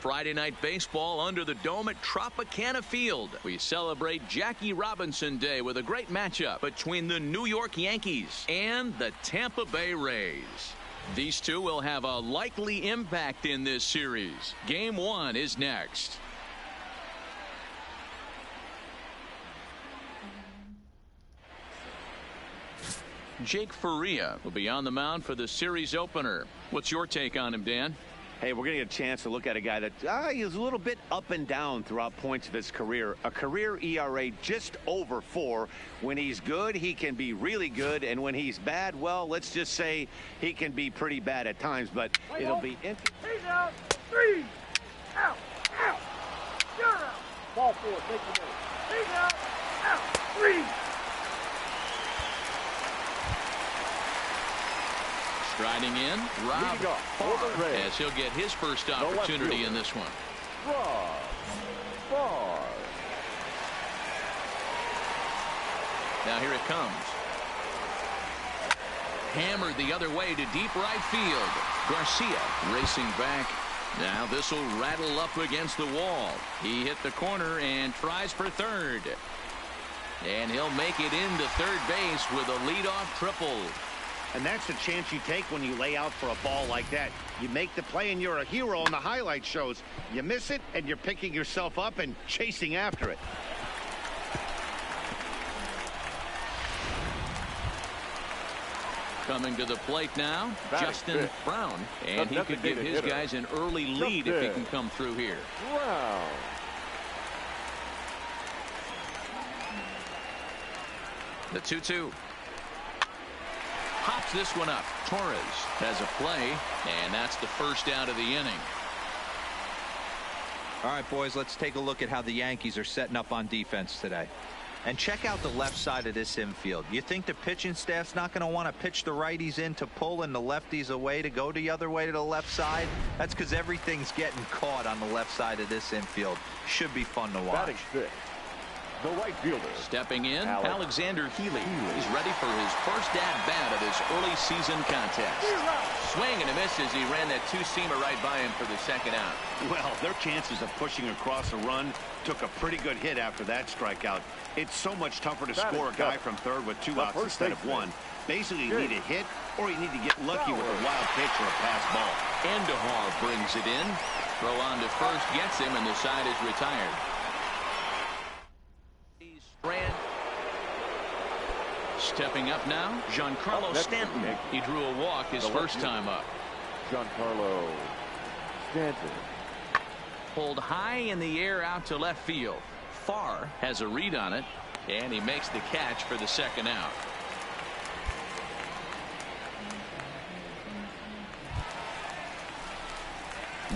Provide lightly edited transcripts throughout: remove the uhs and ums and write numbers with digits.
Friday Night Baseball under the dome at Tropicana Field. We celebrate Jackie Robinson Day with a great matchup between the New York Yankees and the Tampa Bay Rays. These two will have a likely impact in this series. Game 1 is next. Jake Faria will be on the mound for the series opener. What's your take on him, Dan? Hey, we're going to get a chance to look at a guy that he's a little bit up and down throughout points of his career. A career ERA just over 4. When he's good, he can be really good. And when he's bad, well, let's just say he can be pretty bad at times. But it'll be interesting. He's out. 3. Out. Out. You're out. Ball 4. Take the move. He's out. Out. 3. Striding in, Rob Farr, as he'll get his first opportunity in this one. Rob Farr. Now here it comes. Hammered the other way to deep right field. Garcia racing back. Now this will rattle up against the wall. He hit the corner and tries for third. And he'll make it into third base with a leadoff triple. And that's the chance you take when you lay out for a ball like that. You make the play and you're a hero on the highlight shows. You miss it and you're picking yourself up and chasing after it. Coming to the plate now, Justin Brown. And he could give his guys an early lead if he can come through here. Brown. The 2-2. Pops this one up. Torres has a play, and that's the first out of the inning. All right, boys, let's take a look at how the Yankees are setting up on defense today. And check out the left side of this infield. You think the pitching staff's not going to want to pitch the righties in to pull and the lefties away to go the other way to the left side? That's because everything's getting caught on the left side of this infield. Should be fun to watch. The right fielder. Stepping in, Alexander Healy. He's ready for his first at-bat of this early season contest. Swing and a miss as he ran that two-seamer right by him for the second out. Well, their chances of pushing across a run took a pretty good hit after that strikeout. It's so much tougher to score a guy from third with 2 outs instead of 1. Basically, you need a hit or you need to get lucky with a wild pitch or a pass ball. Andujar brings it in. Throw on to first gets him, and the side is retired. Stepping up now, Giancarlo Stanton. He drew a walk his first time up. Giancarlo Stanton. Pulled high in the air out to left field. Farr has a read on it, and he makes the catch for the second out.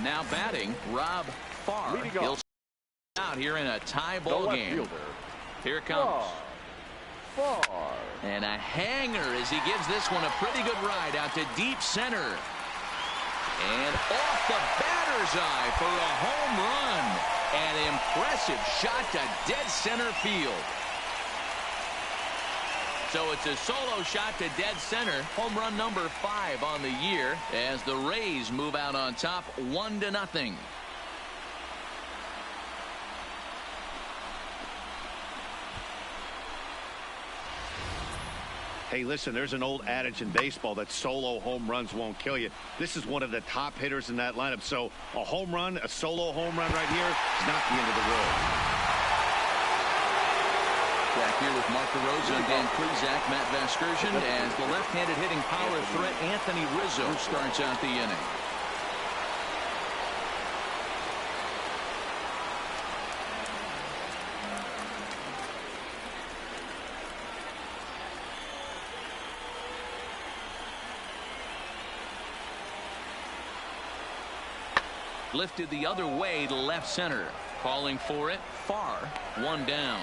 Now batting, Rob Farr. He'll out here in a tie ball game. Here it comes. Farr. And a hanger as he gives this one a pretty good ride out to deep center. And off the batter's eye for a home run. An impressive shot to dead center field. So it's a solo shot to dead center. Home run number 5 on the year as the Rays move out on top 1-0. Hey, listen, there's an old adage in baseball that solo home runs won't kill you. This is one of the top hitters in that lineup. So a home run, a solo home run right here is not the end of the world. Back here with Mark DeRosa and Dan Klezak, Matt Vasgersian, as the left-handed hitting power threat Anthony Rizzo starts out the inning. Lifted the other way to left center. Calling for it, Farr, 1 down.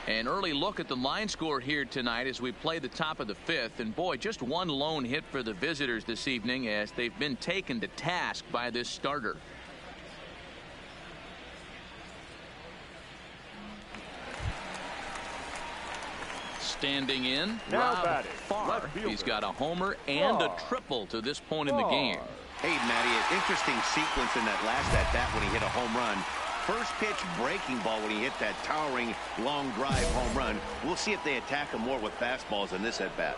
An early look at the line score here tonight as we play the top of the 5th. And boy, just one lone hit for the visitors this evening as they've been taken to task by this starter. Standing in, Now Rob batting, Farr. left fielder. He's got a homer and a Farr. triple to this point in the game. Hey, Matty, an interesting sequence in that last at-bat when he hit a home run. First pitch breaking ball when he hit that towering long drive home run. We'll see if they attack him more with fastballs in this at-bat.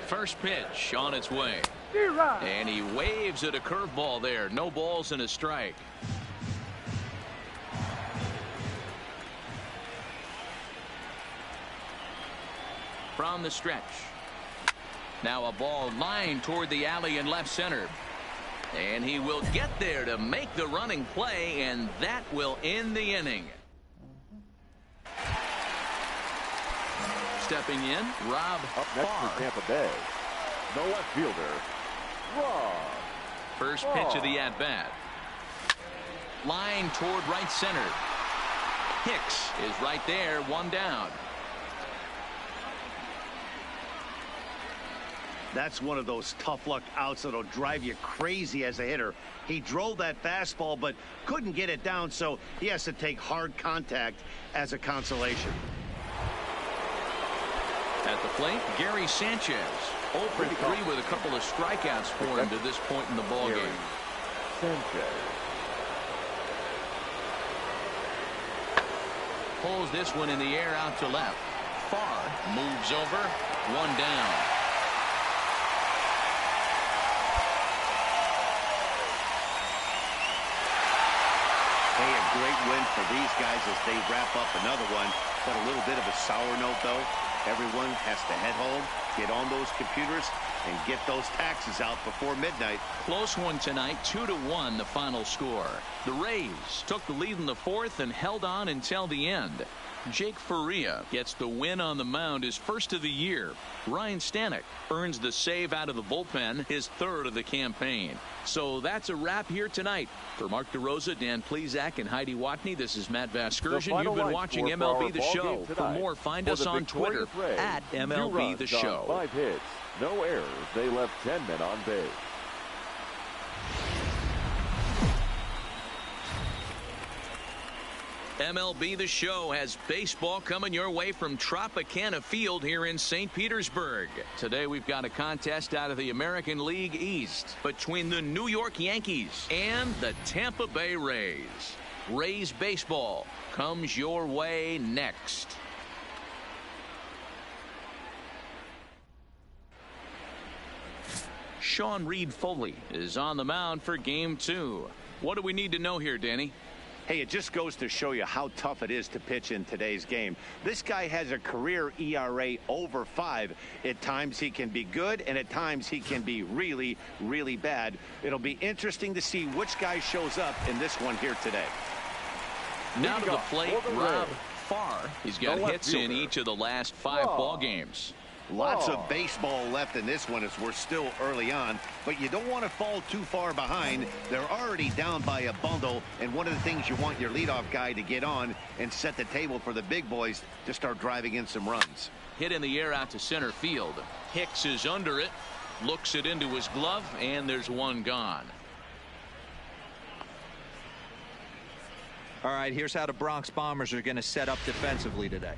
First pitch on its way. D-Rod. And he waves at a curveball there. No balls and a strike. From the stretch. Now a ball lined toward the alley in left center. And he will get there to make the running play, and that will end the inning. Stepping in, Rob Up next Farr. for Tampa Bay, the left fielder, Rob. First pitch of the at-bat. Line toward right center. Hicks is right there, one down. That's one of those tough luck outs that'll drive you crazy as a hitter. He drove that fastball but couldn't get it down, so he has to take hard contact as a consolation. At the plate, Gary Sanchez. 0 for 3 with a couple of strikeouts for him to this point in the ballgame. Sanchez. Pulls this one in the air out to left. Farr moves over, one down. Hey, a great win for these guys as they wrap up another one, but a little bit of a sour note, though. Everyone has to head home, get on those computers, and get those taxes out before midnight. Close one tonight, 2-1 the final score. The Rays took the lead in the fourth and held on until the end. Jake Faria gets the win on the mound, his first of the year. Ryan Stanek earns the save out of the bullpen, his third of the campaign. So that's a wrap here tonight. For Mark DeRosa, Dan Plezak, and Heidi Watney, this is Matt Vasgersian. You've been watching MLB The Show. For more, find us on Twitter at MLB The Show. 5 hits, no errors. They left 10 men on base. MLB The Show has baseball coming your way from Tropicana Field here in St. Petersburg. Today we've got a contest out of the American League East between the New York Yankees and the Tampa Bay Rays. Rays baseball comes your way next. Sean Reed Foley is on the mound for game 2. What do we need to know here, Danny? Hey, it just goes to show you how tough it is to pitch in today's game. This guy has a career ERA over 5. At times he can be good, and at times he can be really, really bad. It'll be interesting to see which guy shows up in this one here today. Now to the plate, Rob Farr. He's got hits in each of the last 5 ball games. Lots of baseball left in this one as we're still early on, but you don't want to fall too far behind. They're already down by a bundle, and one of the things you want your leadoff guy to get on and set the table for the big boys to start driving in some runs. Hit in the air out to center field. Hicks is under it, looks it into his glove, and there's one gone. All right, here's how the Bronx Bombers are going to set up defensively today.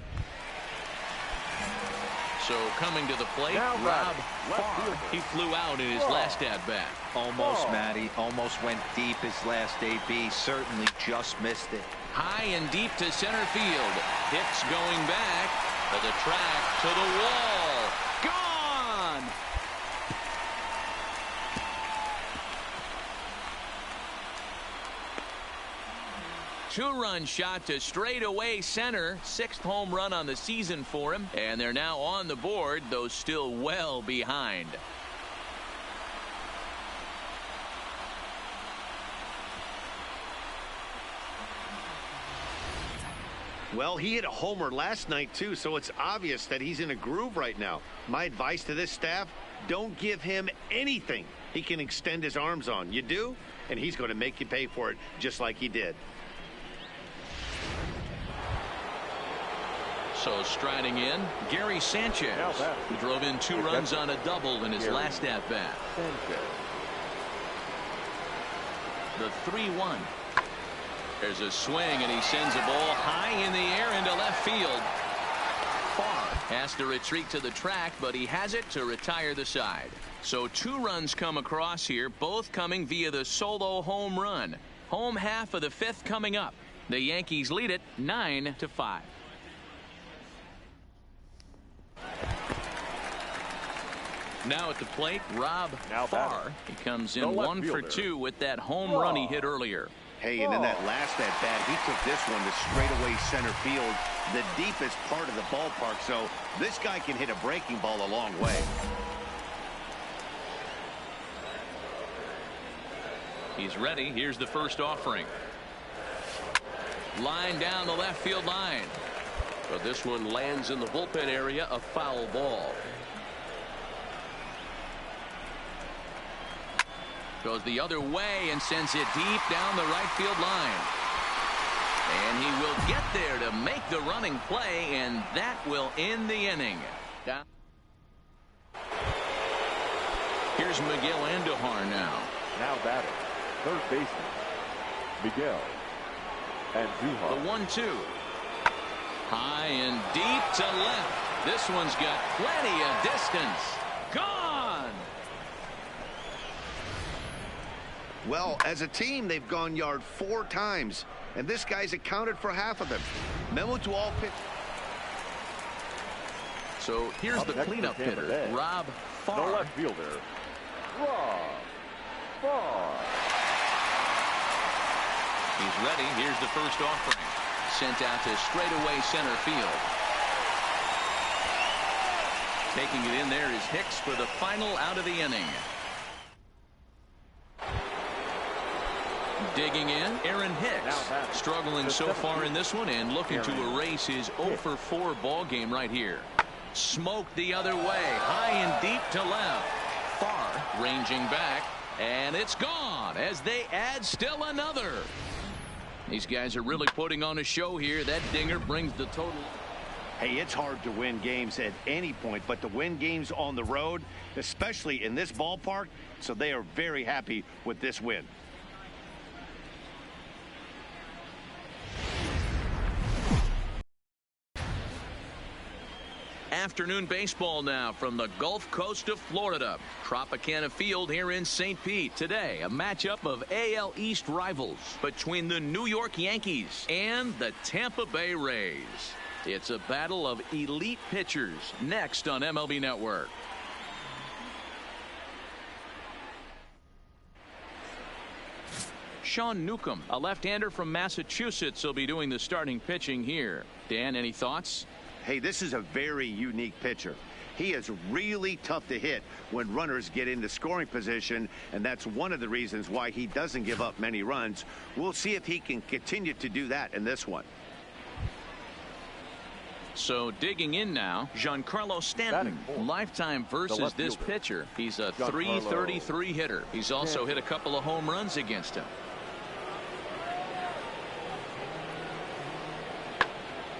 So coming to the plate, Rob Farr. He flew out in his last at-bat. Almost, Matty. Almost went deep his last AB. Certainly just missed it. High and deep to center field. Hicks going back to the track, to the wall. Gone! Two-run shot to straightaway center. 6th home run on the season for him. And they're now on the board, though still well behind. Well, he hit a homer last night, too, so it's obvious that he's in a groove right now. My advice to this staff, don't give him anything he can extend his arms on. You do, and he's going to make you pay for it just like he did. So striding in, Gary Sanchez, who drove in 2 runs on a double in his last at-bat. The 3-1. There's a swing, and he sends a ball high in the air into left field. Has to retreat to the track, but he has it to retire the side. So 2 runs come across here, both coming via the solo home run. Home half of the 5th coming up. The Yankees lead it 9-5. Now at the plate, Rob Farr. He comes in 1 for 2 with that home run he hit earlier. Hey, and in that last at-bat, he took this one to straightaway center field, the deepest part of the ballpark, so this guy can hit a breaking ball a long way. He's ready. Here's the first offering. Line down the left field line. But this one lands in the bullpen area, a foul ball. Goes the other way and sends it deep down the right field line. And he will get there to make the running play, and that will end the inning. Here's Miguel Andujar now. Now batting, third baseman, Miguel Andujar. The 1-2. High and deep to left. This one's got plenty of distance. Gone! Well, as a team, they've gone yard 4 times, and this guy's accounted for half of them. Memo to all pitch. So here's the cleanup hitter, Rob Farr. The left fielder, Rob Farr. He's ready. Here's the first offering. Sent out to straightaway center field. Taking it in there is Hicks for the final out of the inning. Digging in, Aaron Hicks. Struggling so far in this one and looking to erase his 0 for 4 ball game right here. Smoked the other way, high and deep to left. Farr ranging back, and it's gone as they add still another. These guys are really putting on a show here. That dinger brings the total. Hey, it's hard to win games at any point, but to win games on the road, especially in this ballpark, so they are very happy with this win. Afternoon baseball now from the Gulf Coast of Florida. Tropicana Field here in St. Pete. Today, a matchup of AL East rivals between the New York Yankees and the Tampa Bay Rays. It's a battle of elite pitchers next on MLB Network. Sean Newcomb, a left-hander from Massachusetts, will be doing the starting pitching here. Dan, any thoughts? Hey, this is a very unique pitcher. He is really tough to hit when runners get into scoring position, and that's one of the reasons why he doesn't give up many runs. We'll see if he can continue to do that in this one. So digging in now, Giancarlo Stanton, lifetime versus this pitcher. He's a .333 hitter. He's also hit a couple of home runs against him.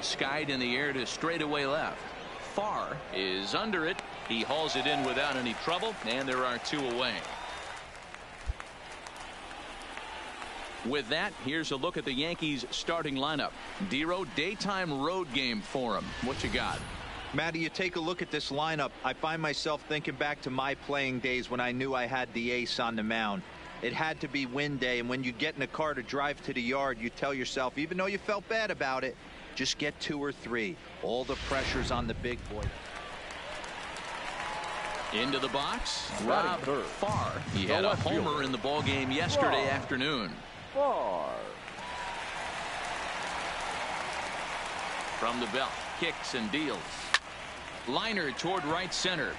Skied in the air to straightaway left. Farr is under it. He hauls it in without any trouble, and there are 2 away. With that, here's a look at the Yankees starting lineup. Dero, daytime road game for him. What you got? Matty, you take a look at this lineup. I find myself thinking back to my playing days when I knew I had the ace on the mound. It had to be win day, and when you get in a car to drive to the yard, you tell yourself, even though you felt bad about it, just get 2 or 3. All the pressure's on the big boy. Into the box, Rob Farr. He had a homer in the ball game yesterday afternoon. Farr. From the belt, kicks and deals. Liner toward right center.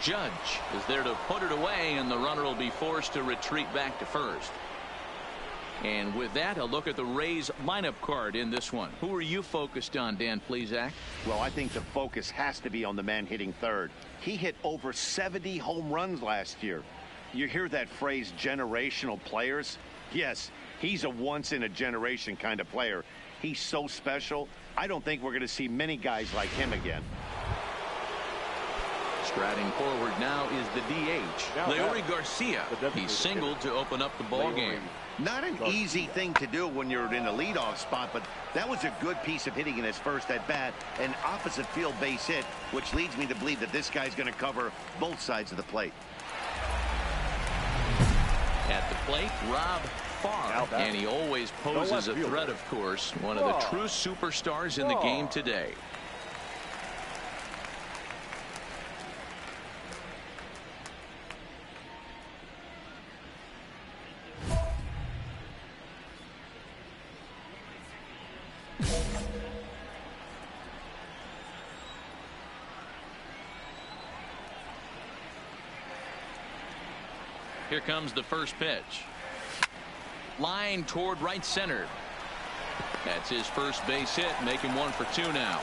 Judge is there to put it away, and the runner will be forced to retreat back to first. And with that, a look at the Rays lineup card in this one. Who are you focused on, Dan Plesac? Well, I think the focus has to be on the man hitting third. He hit over 70 home runs last year. You hear that phrase, generational players? Yes, he's a once-in-a-generation kind of player. He's so special. I don't think we're going to see many guys like him again. Striding forward now is the DH, Leury Garcia. He singled to open up the ball game. Not an easy thing to do when you're in the leadoff spot, but that was a good piece of hitting in his first at bat, an opposite field base hit, which leads me to believe that this guy's going to cover both sides of the plate. At the plate, Rob Farr, and he always poses a threat, of course. One of the true superstars in the game today. Here comes the first pitch. Line toward right center. That's his first base hit, making 1 for 2 now.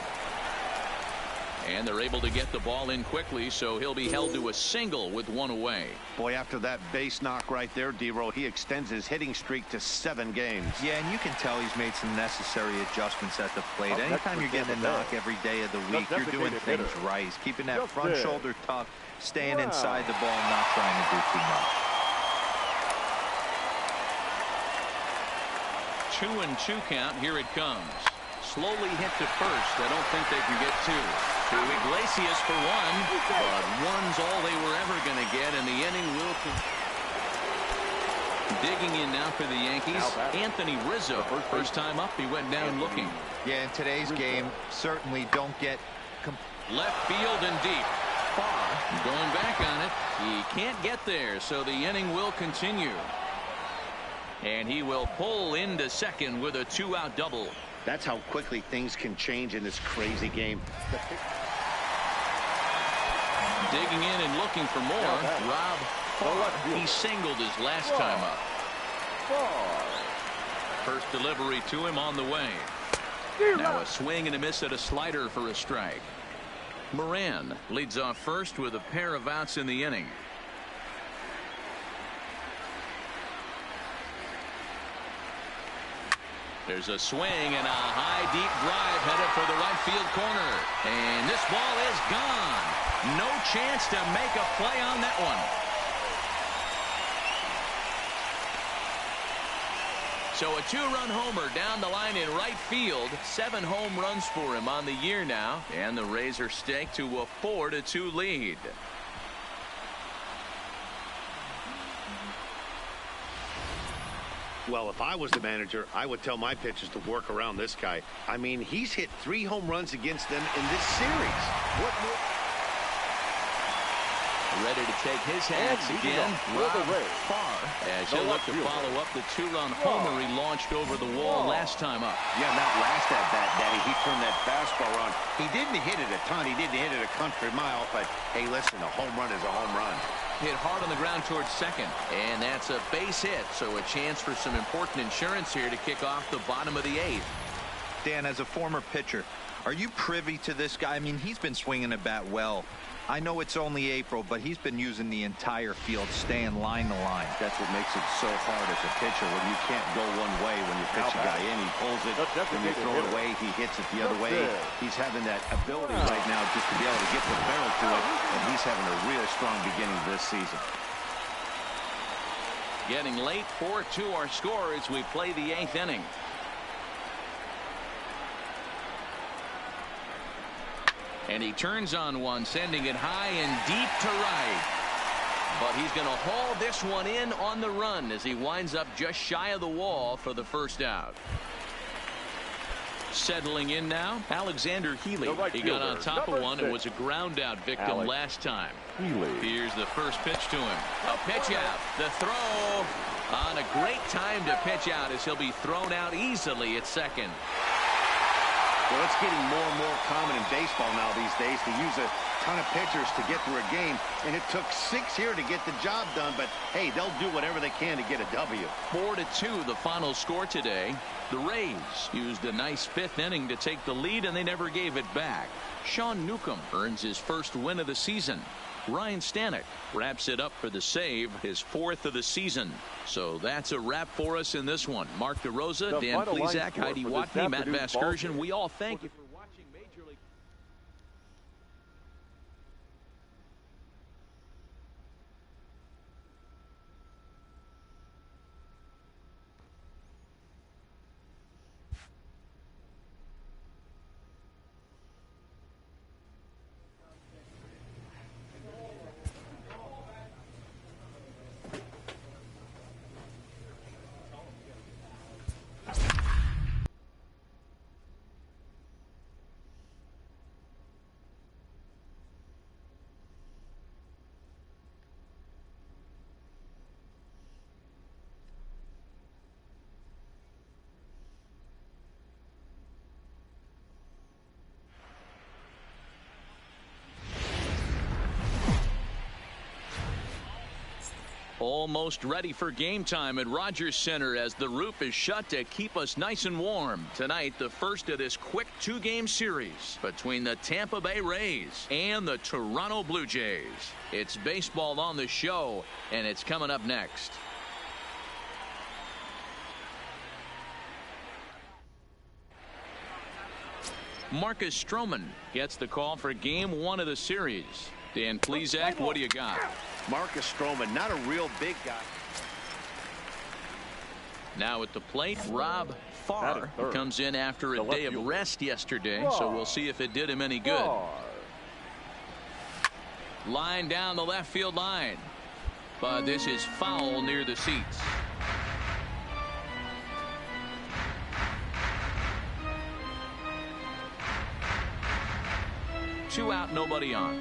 And they're able to get the ball in quickly, so he'll be held to a single with 1 away. Boy, after that base knock right there, D-Row, he extends his hitting streak to 7 games. Yeah, and you can tell he's made some necessary adjustments at the plate. Anytime you're getting a knock every day of the week, you're doing things right. He's keeping that front shoulder tough, staying inside the ball, not trying to do too much. 2-2 count. Here it comes. Slowly hit to first. I don't think they can get 2. To Iglesias for 1, but 1's all they were ever going to get, and the inning will digging in now for the Yankees. Anthony Rizzo. First time up, he went down looking. Yeah, in today's game, certainly don't get left field and deep. Farr going back on it. He can't get there, so the inning will continue. And he will pull into second with a 2-out double. That's how quickly things can change in this crazy game. Digging in and looking for more. Rob Farr. He singled his last time up. First delivery to him on the way. Now a swing and a miss at a slider for a strike. Moran leads off first with a pair of outs in the inning. There's a swing and a high deep drive headed for the right field corner, and this ball is gone. No chance to make a play on that one. So a 2-run homer down the line in right field. 7 home runs for him on the year now, and the Rays are staked to a 4-2 lead. Well, if I was the manager, I would tell my pitchers to work around this guy. I mean, he's hit 3 home runs against them in this series. What more? Ready to take his hats again. Rob Farr, as he'll look to follow up the 2-run homer he launched over the wall last time up. Yeah, not last at bat, Daddy. He turned that fastball on. He didn't hit it a ton. He didn't hit it a country mile. But, hey, listen, a home run is a home run. Hit hard on the ground towards second, and that's a base hit, so a chance for some important insurance here to kick off the bottom of the 8th. Dan, as a former pitcher, are you privy to this guy? I mean, he's been swinging the bat well. I know it's only April, but he's been using the entire field, staying line to line. That's what makes it so hard as a pitcher when you can't go one way when you pitch a guy in. He pulls it. When you throw it away, he hits it the other way. He's having that ability right now just to be able to get the barrel to it, and he's having a real strong beginning this season. Getting late, 4-2 our score as we play the 8th inning. And he turns on one, sending it high and deep to right. But he's going to haul this one in on the run as he winds up just shy of the wall for the first out. Settling in now, Alexander Healy. He got on top of one. It was a ground out victim last time. Here's the first pitch to him. A pitch out. The throw on a great time to pitch out as he'll be thrown out easily at second. Well, it's getting more and more common in baseball now these days to use a ton of pitchers to get through a game, and it took 6 here to get the job done, but hey, they'll do whatever they can to get a W. 4-2 the final score today. The Rays used a nice 5th inning to take the lead, and they never gave it back. Sean Newcomb earns his first win of the season. Ryan Stanek wraps it up for the save, his 4th of the season. So that's a wrap for us in this one. Mark DeRosa, Dan Plesac, Heidi Watney, Matt Vasgersian. We all thank you for watching Major League. Almost ready for game time at Rogers Center as the roof is shut to keep us nice and warm. Tonight, the first of this quick 2-game series between the Tampa Bay Rays and the Toronto Blue Jays. It's baseball on the show, and it's coming up next. Marcus Stroman gets the call for game 1 of the series. Dan Plesac, what do you got? Marcus Stroman, not a real big guy. Now at the plate, Rob Farr comes in after a day of rest yesterday, so we'll see if it did him any good. Line down the left field line, but this is foul near the seats. Two out, nobody on.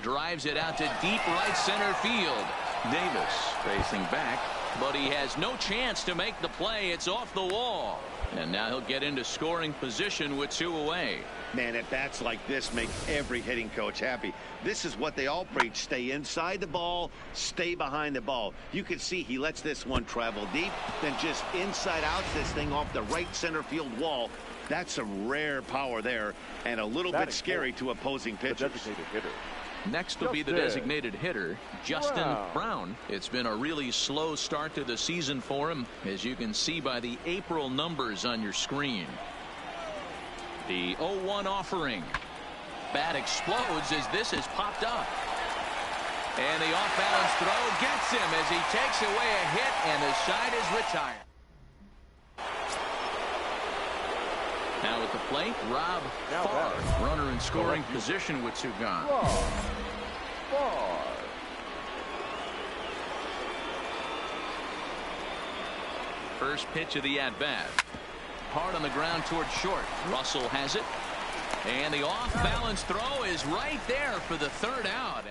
Drives it out to deep right center field. Davis facing back, but he has no chance to make the play. It's off the wall. And now he'll get into scoring position with 2 away. Man, at bats like this make every hitting coach happy. This is what they all preach. Stay inside the ball, stay behind the ball. You can see he lets this one travel deep, then just inside out this thing off the right center field wall. That's some rare power there and a little bit scary to opposing pitchers. Next will be the designated hitter, Justin Brown. It's been a really slow start to the season for him, as you can see by the April numbers on your screen. The 0-1 offering. Bat explodes as this has popped up. And the off-balance throw gets him as he takes away a hit, and the side is retired. Now at the plate, Rob Farr, runner in scoring position with 2 gone. First pitch of the at-bat. Hard on the ground towards short. Russell has it. And the off-balance throw is right there for the 3rd out.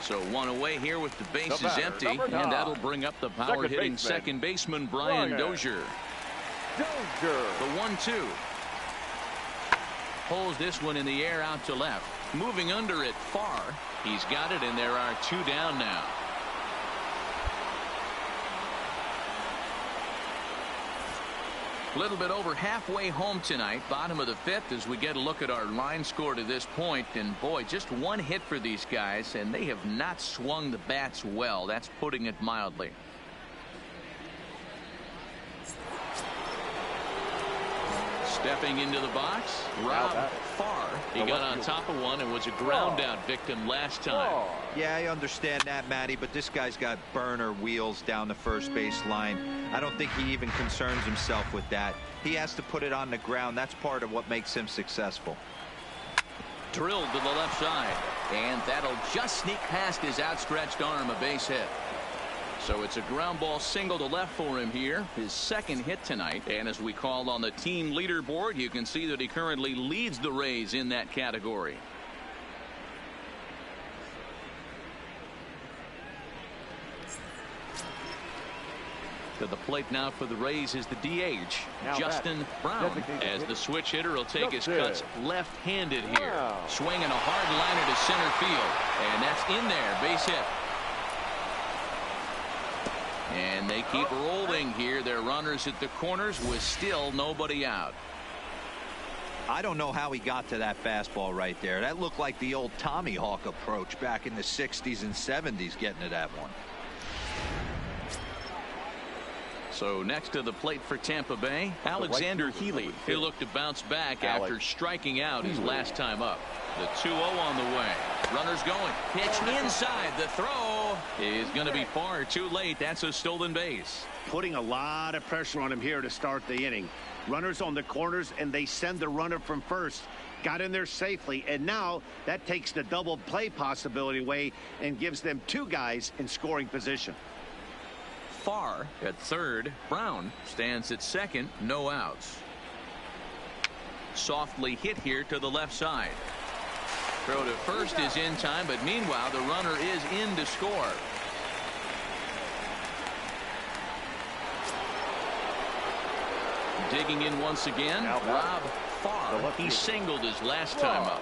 So 1 away here with the bases empty. And that'll bring up the power-hitting second baseman Brian Dozier. The 1-2. Pulls this one in the air out to left. Moving under it, Farr. He's got it, and there are 2 down now. A little bit over halfway home tonight, bottom of the 5th, as we get a look at our line score to this point. And boy, just 1 hit for these guys, and they have not swung the bats well. That's putting it mildly. Stepping into the box, Rob Farr. He got on top of one and was a ground out victim last time. Yeah, I understand that, Matty, but this guy's got burner wheels down the first base line. I don't think he even concerns himself with that. He has to put it on the ground. That's part of what makes him successful. Drilled to the left side, and that'll just sneak past his outstretched arm, a base hit. So it's a ground ball single to left for him here, his 2nd hit tonight. And as we call on the team leaderboard, you can see that he currently leads the Rays in that category. To the plate now for the Rays is the DH, Justin Brown, as the switch hitter will take his cuts left-handed here. Swinging a hard liner to center field, and that's in there, base hit. And they keep rolling here. Their runners at the corners with still nobody out. I don't know how he got to that fastball right there. That looked like the old Tommy Hawk approach back in the 60s and 70s, getting to that one. So next to the plate for Tampa Bay, Alexander Healy. He looked to bounce back after striking out his last time up. The 2-0 on the way. Runners going. Pitch inside. The throw is going to be far too late. That's a stolen base. Putting a lot of pressure on him here to start the inning. Runners on the corners, and they send the runner from first. Got in there safely, and now that takes the double play possibility away and gives them 2 guys in scoring position. Farr at 3rd. Brown stands at 2nd. No outs. Softly hit here to the left side. Throw to first is in time, but meanwhile the runner is in to score. Digging in once again, Rob Farr. He singled his last time up.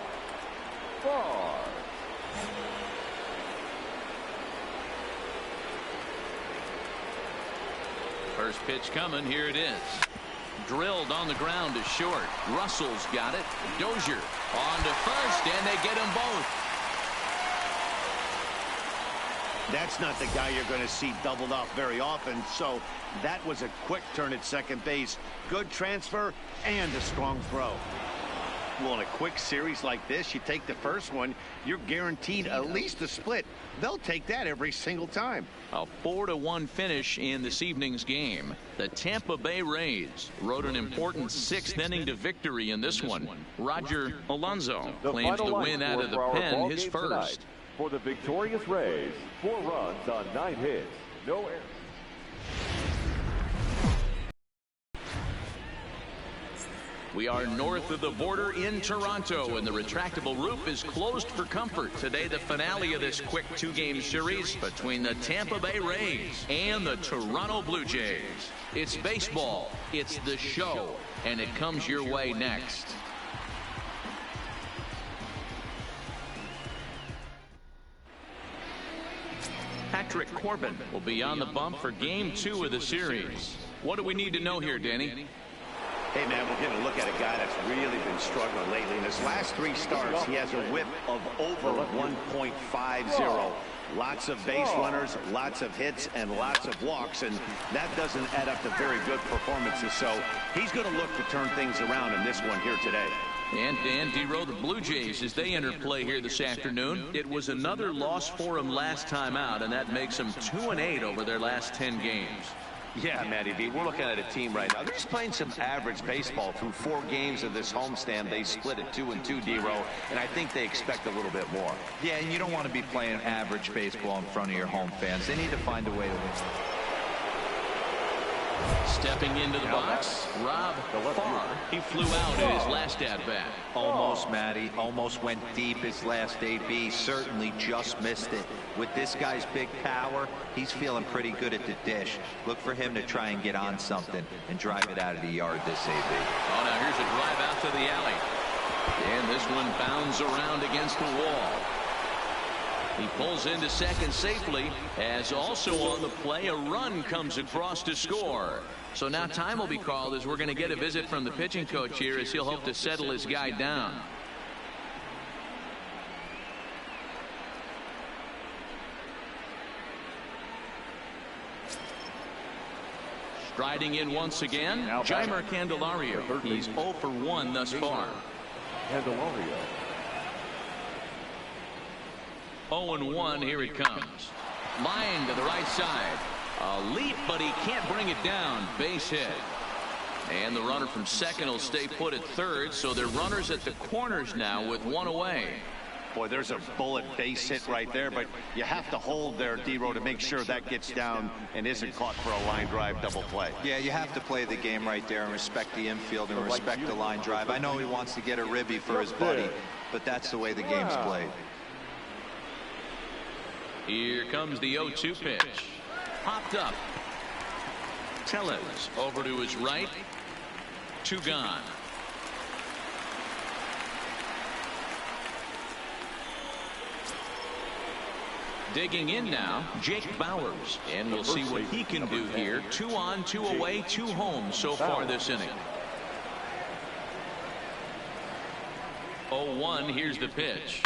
Farr. First pitch coming. Here it is. Drilled on the ground to short. Russell's got it. Dozier on to first, and they get them both. That's not the guy you're going to see doubled off very often, so that was a quick turn at second base. Good transfer and a strong throw. Well, in a quick series like this, you take the first one, you're guaranteed at least a split. They'll take that every single time. A 4-1 finish in this evening's game. The Tampa Bay Rays rode an important sixth inning to victory in this one. Roger Alonso claims the win out of the pen, his first. For the victorious Rays, 4 runs on 9 hits, no errors. We are north of the border in Toronto, and the retractable roof is closed for comfort. Today, the finale of this quick 2-game series between the Tampa Bay Rays and the Toronto Blue Jays. It's baseball, it's the show, and it comes your way next. Patrick Corbin will be on the bump for Game 2 of the series. What do we need to know here, Danny? Hey, man, we're going to look at a guy that's really been struggling lately. In his last 3 starts, he has a whip of over 1.50. Lots of base runners, lots of hits, and lots of walks, and that doesn't add up to very good performances. So he's going to look to turn things around in this one here today. And Dan D-Row, the Blue Jays, as they enter play here this afternoon, it was another loss for them last time out, and that makes them 2-8 over their last 10 games. Yeah, Matty B, we're looking at a team right now. They're just playing some average baseball through 4 games of this homestand. They split it 2-2, D-Row, and I think they expect a little bit more. Yeah, and you don't want to be playing average baseball in front of your home fans. They need to find a way to win. Stepping into the box, Rob Farr. He flew out in his last at-bat. Almost, Matty. Almost went deep his last AB. Certainly just missed it. With this guy's big power, he's feeling pretty good at the dish. Look for him to try and get on something and drive it out of the yard this AB. Oh, now here's a drive out to the alley. And this one bounds around against the wall. He pulls into second safely, as also on the play, a run comes across to score. So now time will be called as we're going to get a visit from the pitching coach here as he'll hope to settle his guy down. Striding in once again, Jeimer Candelario. He's 0 for 1 thus far. Candelario. 0-1, here it comes. Line to the right side. A leap, but he can't bring it down. Base hit. And the runner from second will stay put at third, so they're runners at the corners now with 1 away. Boy, there's a bullet base hit right there, but you have to hold there, D-Row, to make sure that gets down and isn't caught for a line drive double play. Yeah, you have to play the game right there and respect the infield and respect the line drive. I know he wants to get a ribby for his buddy, but that's the way the game's played. Here comes the 0-2 pitch. Popped up. Tellez over to his right. 2 gone. Digging in now, Jake Bauers. And we'll see what he can do here. 2 on, 2 away, 2 home so far this inning. 0-1, here's the pitch.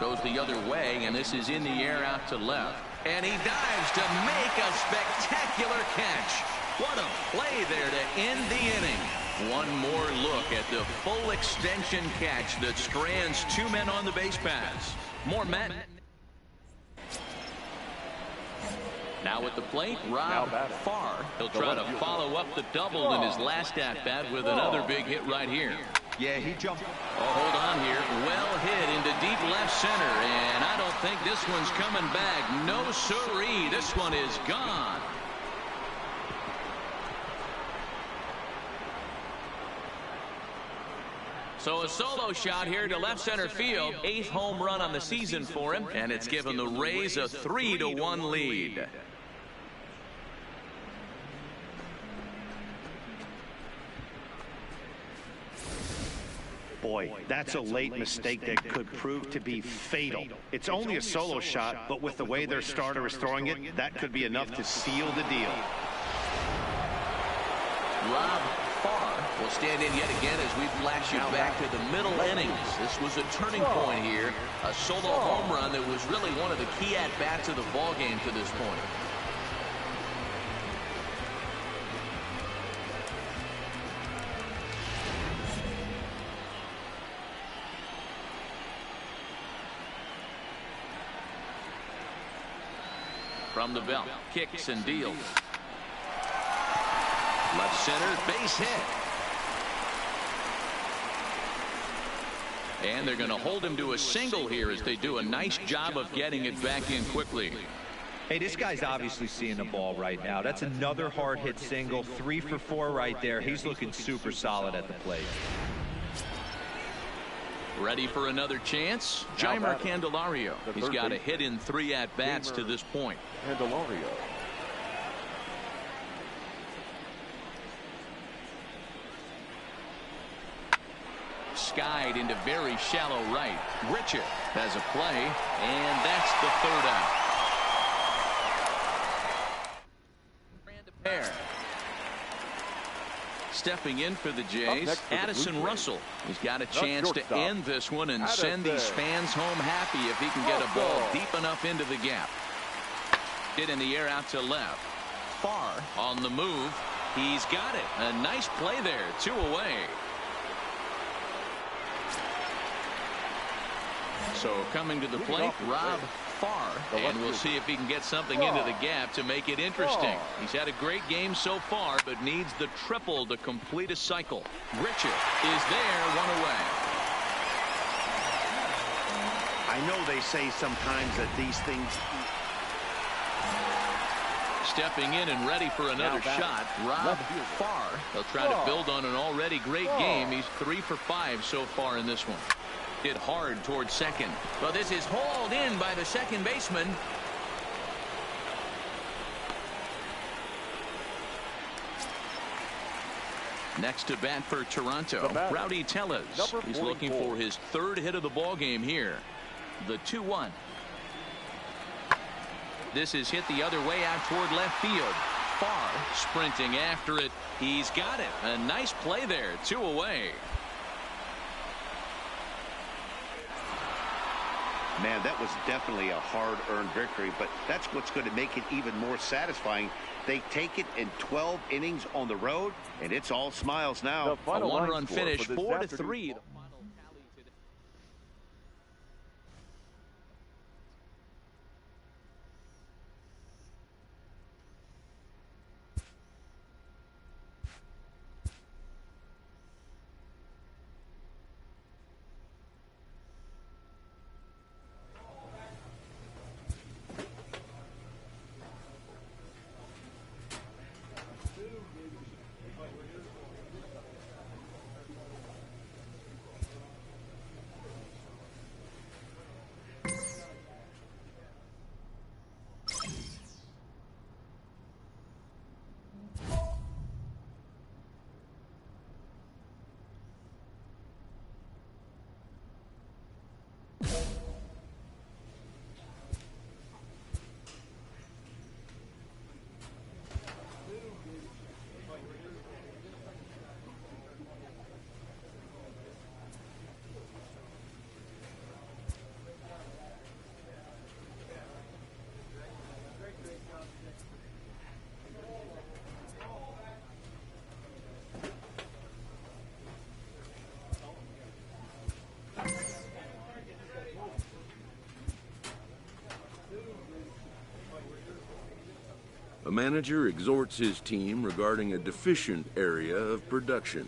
Goes the other way, and this is in the air out to left. And he dives to make a spectacular catch. What a play there to end the inning. One more look at the full extension catch that strands 2 men on the base paths. More men. Now at the plate, Rob Farr. He'll try to follow up the double in his last at-bat with another big hit right here. Yeah, he jumped. Oh, hold on here. Well hit into deep left center, and I don't think this one's coming back. No siree. This one is gone. So a solo shot here to left center field. 8th home run on the season for him, and it's given the Rays a 3-1 lead. Boy, that's a late mistake that could prove to be fatal. It's only a solo shot, but with the way their starter is throwing it, that could be enough to seal the deal. Rob Farr will stand in yet again as we flash you back to the middle innings. This was a turning point here. A solo home run that was really one of the key at-bats of the ballgame to this point. From the belt, kicks and deals. Left center, base hit. And they're going to hold him to a single here as they do a nice job of getting it back in quickly. Hey, this guy's obviously seeing the ball right now. That's another hard hit single. 3 for 4 right there. He's looking super solid at the plate. Ready for another chance? Jeimer Candelario. He's got a hit in 3 at-bats to this point. Candelario. Skied into very shallow right. Richard has a play, and that's the 3rd out. Pair. Stepping in for the Jays, Addison Russell. He's got a chance to end this one and send these fans home happy if he can get a ball deep enough into the gap. Hit in the air out to left. Farr on the move. He's got it. A nice play there. 2 away. So coming to the plate, Rob Farr, and we'll see if he can get something into the gap to make it interesting. He's had a great game so far, but needs the triple to complete a cycle. Richard is there, 1 away. I know they say sometimes that these things... Stepping in and ready for another shot, Rob Farr. They'll try to build on an already great game. He's 3 for 5 so far in this one. Hit hard towards second. Well, this is hauled in by the second baseman. Next to bat for Toronto, Rowdy Tellez. He's looking for his 3rd hit of the ball game here. The 2-1. This is hit the other way out toward left field. Farr sprinting after it. He's got it. A nice play there. 2 away. Man, that was definitely a hard-earned victory, but that's what's going to make it even more satisfying. They take it in 12 innings on the road, and it's all smiles now. A 1-run finish, 4-3. A manager exhorts his team regarding a deficient area of production.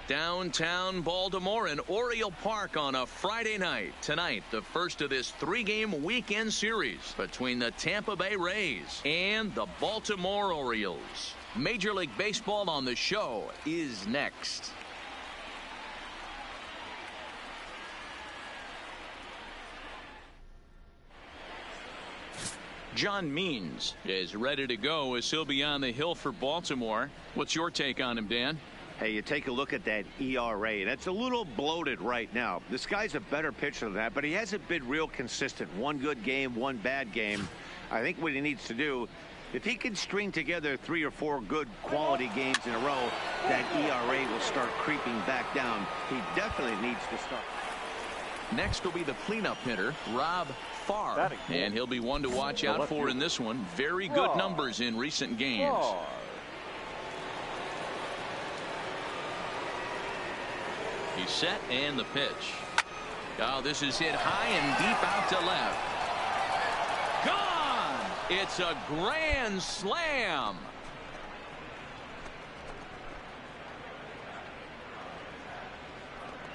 Downtown Baltimore and Oriole Park on a Friday night. Tonight, the first of this 3-game weekend series between the Tampa Bay Rays and the Baltimore Orioles. Major League Baseball on the show is next. John Means is ready to go as he'll be on the hill for Baltimore. What's your take on him, Dan? Hey, you take a look at that ERA. That's a little bloated right now. This guy's a better pitcher than that, but he hasn't been real consistent. One good game, one bad game. I think what he needs to do, if he can string together 3 or 4 good quality games in a row, that ERA will start creeping back down. He definitely needs to start. Next will be the cleanup hitter, Rob Farr, and he'll be one to watch out for in this one. Very good numbers in recent games. He's set, and the pitch. Oh, this is hit high and deep out to left. Gone! It's a grand slam.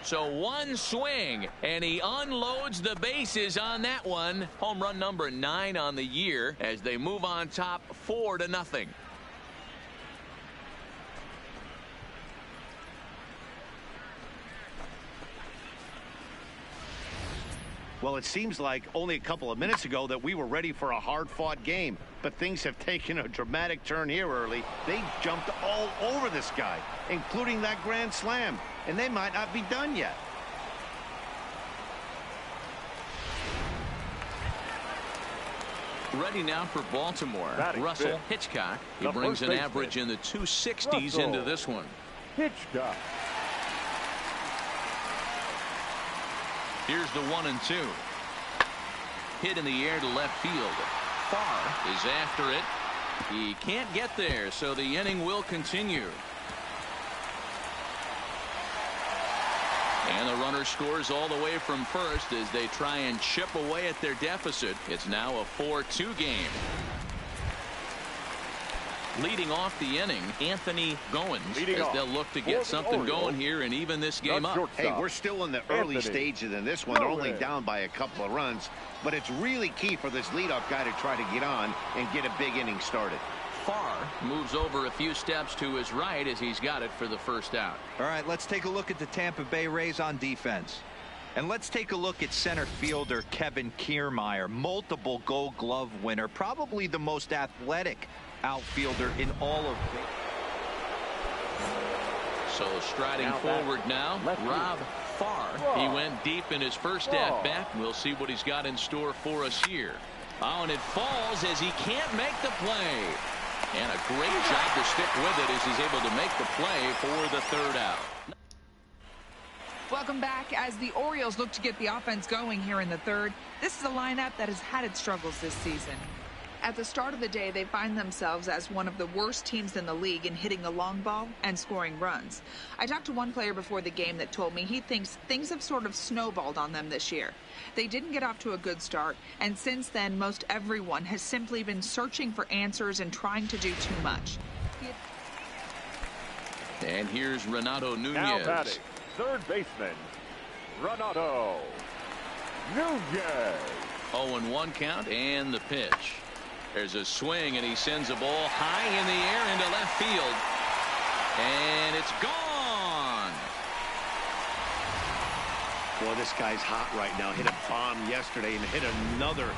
So one swing, and he unloads the bases on that one. Home run number 9 on the year as they move on top 4-0. Well, it seems like only a couple of minutes ago that we were ready for a hard-fought game, but things have taken a dramatic turn here early. They jumped all over this guy, including that grand slam, and they might not be done yet. Ready now for Baltimore. Russell Hitchcock. He brings an average in the 260s into this one. Hitchcock. Here's the 1-2. Hit in the air to left field. Farr is after it. He can't get there, so the inning will continue. And the runner scores all the way from first as they try and chip away at their deficit. It's now a 4-2 game. Leading off the inning, Anthony Goins, as they'll look to get something going here and even this game up. Hey, we're still in the early stages in this one. They're only down by a couple of runs, but it's really key for this leadoff guy to try to get on and get a big inning started. Farr moves over a few steps to his right as he's got it for the first out. All right, let's take a look at the Tampa Bay Rays on defense. And let's take a look at center fielder Kevin Kiermaier, multiple Gold Glove winner, probably the most athletic outfielder in all of it. So striding forward now, Rob Farr. He went deep in his first at bat. We'll see what he's got in store for us here. Oh, and it falls as he can't make the play. And a great job to stick with it as he's able to make the play for the third out. Welcome back. As the Orioles look to get the offense going here in the third, this is a lineup that has had its struggles this season. At the start of the day, they find themselves as one of the worst teams in the league in hitting the long ball and scoring runs. I talked to one player before the game that told me he thinks things have sort of snowballed on them this year. They didn't get off to a good start, and since then, most everyone has simply been searching for answers and trying to do too much. And here's Renato Nunez. Now batting, third baseman, Renato Nunez. 0-1 count and the pitch. There's a swing, and he sends a ball high in the air into left field. And it's gone. Boy, this guy's hot right now. Hit a bomb yesterday and hit another.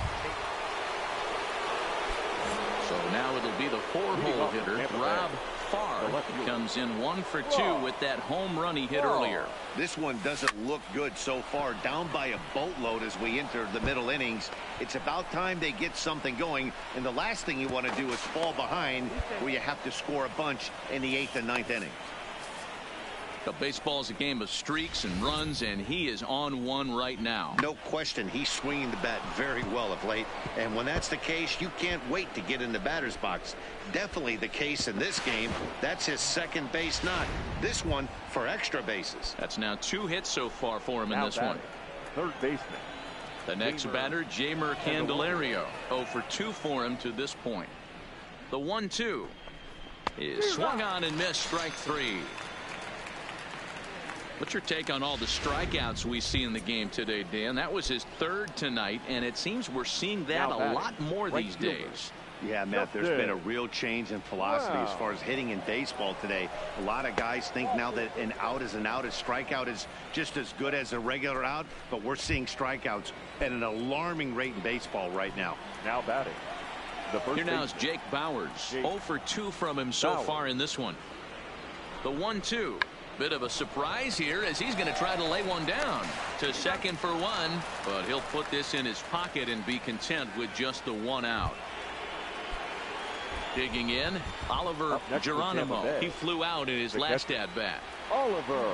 So now it'll be the 4-hole hitter, Rob Farr. He comes in 1 for 2 with that home run he hit earlier. This one doesn't look good so far. Down by a boatload as we enter the middle innings. It's about time they get something going. And the last thing you want to do is fall behind where you have to score a bunch in the 8th and 9th innings. Baseball is a game of streaks and runs, and he is on one right now. No question, he's swinging the bat very well of late, and when that's the case, you can't wait to get in the batter's box. Definitely the case in this game. That's his second base knock. This one for extra bases. That's now 2 hits so far for him in this one. Third baseman. The next batter, Jeimer Candelario. 0 for 2 for him to this point. The 1-2 is swung on and missed, strike 3. What's your take on all the strikeouts we see in the game today, Dan? That was his third tonight, and it seems we're seeing that a lot more these days. Yeah, Matt, there's been a real change in philosophy as far as hitting in baseball today. A lot of guys think now that an out is an out. A strikeout is just as good as a regular out, but we're seeing strikeouts at an alarming rate in baseball right now. Now batting. Here now is Jake Bowers. 0 for 2 from him so far in this one. The 1-2. Bit of a surprise here as he's going to try to lay one down to second for one, but he'll put this in his pocket and be content with just the 1 out. Digging in, Oliver Geronimo. He flew out in his last at-bat. Oliver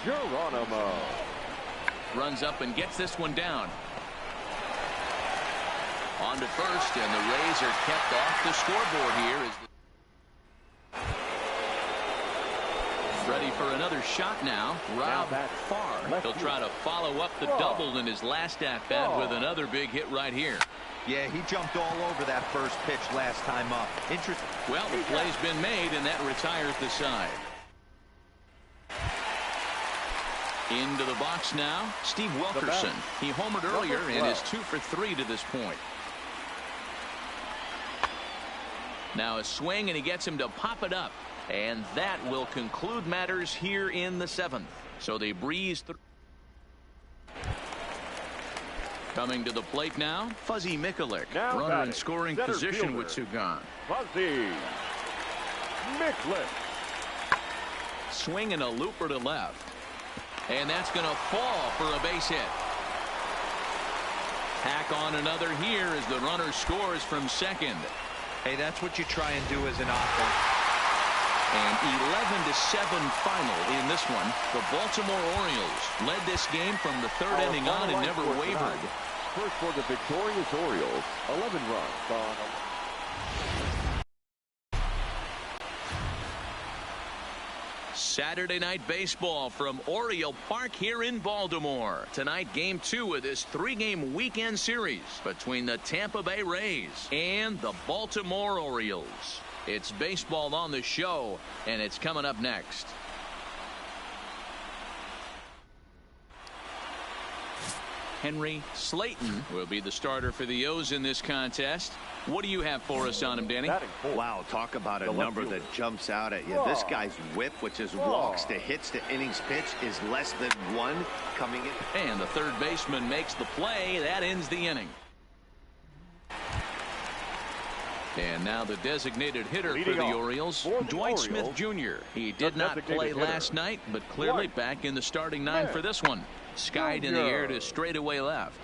Geronimo runs up and gets this one down. On to first, and the Rays are kept off the scoreboard here. Ready for another shot now. Rob Farr. He'll try to follow up the double in his last at-bat with another big hit right here. Yeah, he jumped all over that first pitch last time up. Interesting. Well, the play's been made, and that retires the side. Into the box now, Steve Wilkerson. He homered earlier and is 2 for 3 to this point. Now a swing, and he gets him to pop it up. And that will conclude matters here in the 7th. So they breeze through. Coming to the plate now, Fuzzy Mikulik. Runner in scoring position with Sugan. Fuzzy Mikulik. Swing and a looper to left. And that's going to fall for a base hit. Hack on another here as the runner scores from second. Hey, that's what you try and do as an offense. And 11-7 final in this one. The Baltimore Orioles led this game from the third inning on and never wavered. First for the victorious Orioles, 11 runs on. Saturday night baseball from Oriole Park here in Baltimore. Tonight, game 2 of this 3-game weekend series between the Tampa Bay Rays and the Baltimore Orioles. It's baseball on the show, and it's coming up next. Henry Slayton will be the starter for the O's in this contest. What do you have for us on him, Danny? Wow, talk about a number that jumps out at you. This guy's whip, which is walks to hits to innings pitch, is less than 1 coming in. And the third baseman makes the play. That ends the inning. And now the designated hitter for the Orioles, Dwight Smith Jr. He did not play last night, but clearly back in the starting 9 for this one. Skied in the air to straightaway left.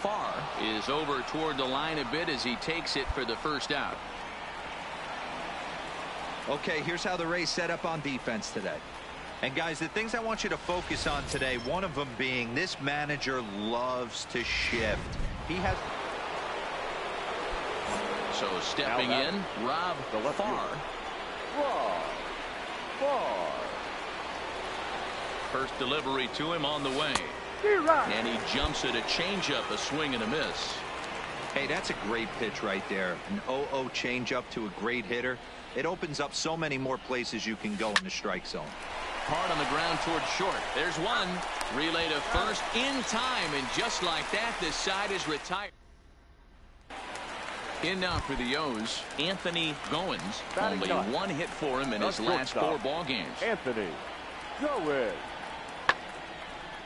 Farr is over toward the line a bit as he takes it for the first out. Okay, here's how the Rays set up on defense today. And guys, the things I want you to focus on today, one of them being this manager loves to shift. He has. So stepping in, Rob Farr. First delivery to him on the way. And he jumps at a changeup, a swing and a miss. Hey, that's a great pitch right there. An 0-0 changeup to a great hitter. It opens up so many more places you can go in the strike zone. Hard on the ground towards short. There's one. Relay to first in time, and just like that, this side is retired. In now for the O's, Anthony Goins. Only 1 hit for him in his last 4 ball games. Anthony Goins.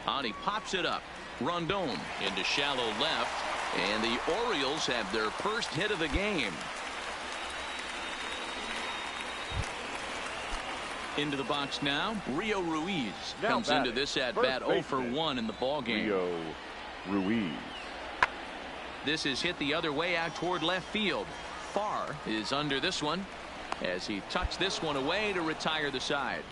On he pops it up. Rondon into shallow left, and the Orioles have their first hit of the game. Into the box now, Rio Ruiz comes into this at bat 0 for 1 in the ball game. Rio Ruiz. This is hit the other way out toward left field. Farr is under this one as he tucks this one away to retire the side.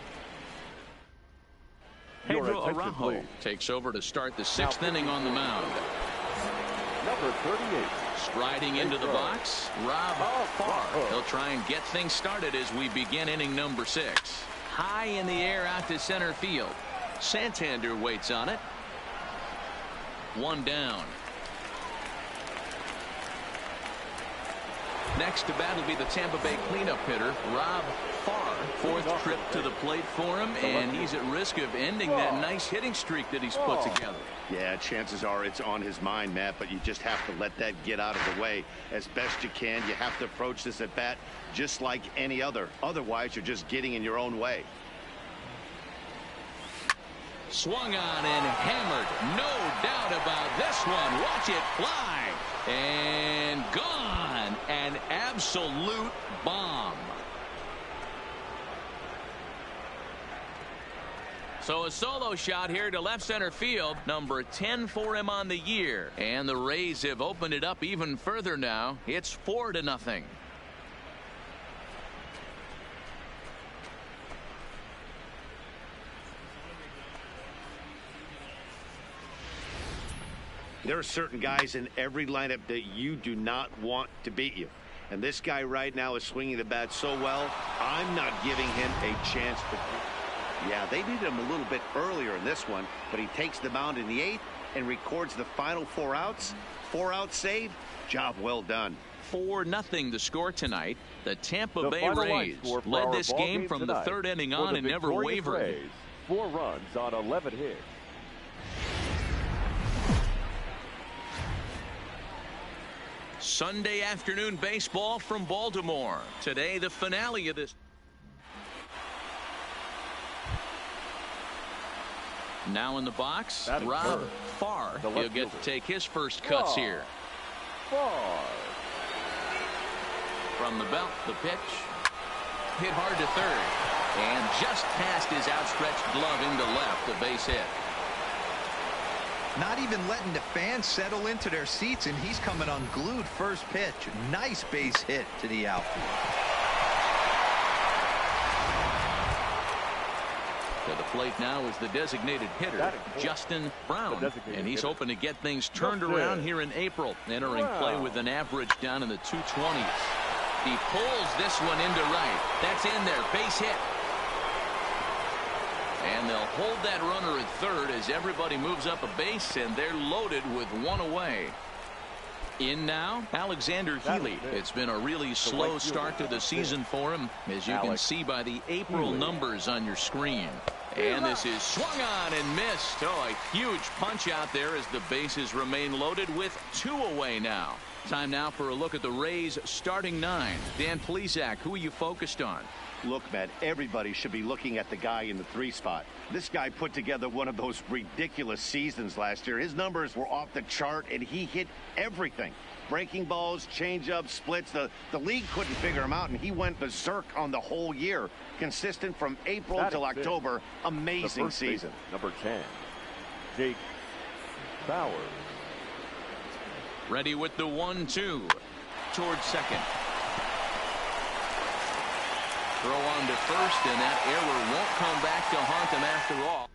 Pedro Araujo takes over to start the 6th inning on the mound. Number 38. Striding into the box, Rob Farr. He'll try and get things started as we begin inning number 6. High in the air out to center field. Santander waits on it. 1 down. Next to bat will be the Tampa Bay cleanup hitter, Rob Farr. Fourth trip to the plate for him, and he's at risk of ending that nice hitting streak that he's put together. Yeah, chances are it's on his mind, Matt, but you just have to let that get out of the way as best you can. You have to approach this at bat just like any other. Otherwise, you're just getting in your own way. Swung on and hammered. No doubt about this one. Watch it fly. And gone. An absolute bomb. So a solo shot here to left center field. Number 10 for him on the year. And the Rays have opened it up even further now. It's 4-0. There are certain guys in every lineup that you do not want to beat you. And this guy right now is swinging the bat so well, I'm not giving him a chance to. Yeah, they needed him a little bit earlier in this one, but he takes the mound in the 8th and records the final 4 outs. 4-out save. Job well done. 4-0 the score tonight. The Tampa Bay Rays led this game from the 3rd inning on and never wavered. Rays, 4 runs on 11 hits. Sunday afternoon baseball from Baltimore. Today, the finale of this. Now in the box, Rob Farr. He'll get to take his first cuts here. Farr. From the belt, the pitch. Hit hard to third. And just past his outstretched glove into left, the base hit. Not even letting the fans settle into their seats, and he's coming unglued first pitch. Nice base hit to the outfield. To the plate now is the designated hitter, Justin Brown. And he's hoping to get things turned around here in April. Entering play with an average down in the 220s. He pulls this one into right. That's in there. Base hit. And they'll hold that runner at third as everybody moves up a base, and they're loaded with one away. In now, Alexander Healy. It's been a really slow start to the season for him, as you can see by the April numbers on your screen. And this is swung on and missed. Oh, a huge punch out there as the bases remain loaded with 2 away now. Time now for a look at the Rays starting 9. Dan Plesac, who are you focused on? Look, Matt, everybody should be looking at the guy in the 3 spot. This guy put together one of those ridiculous seasons last year. His numbers were off the chart, and he hit everything. Breaking balls, changeups, splits. The league couldn't figure him out, and he went berserk on the whole year. Consistent from April till October. Amazing season. Number 10, Jake Bauer. Ready with the 1-2 towards second. Throw on to first, and that error won't come back to haunt them after all.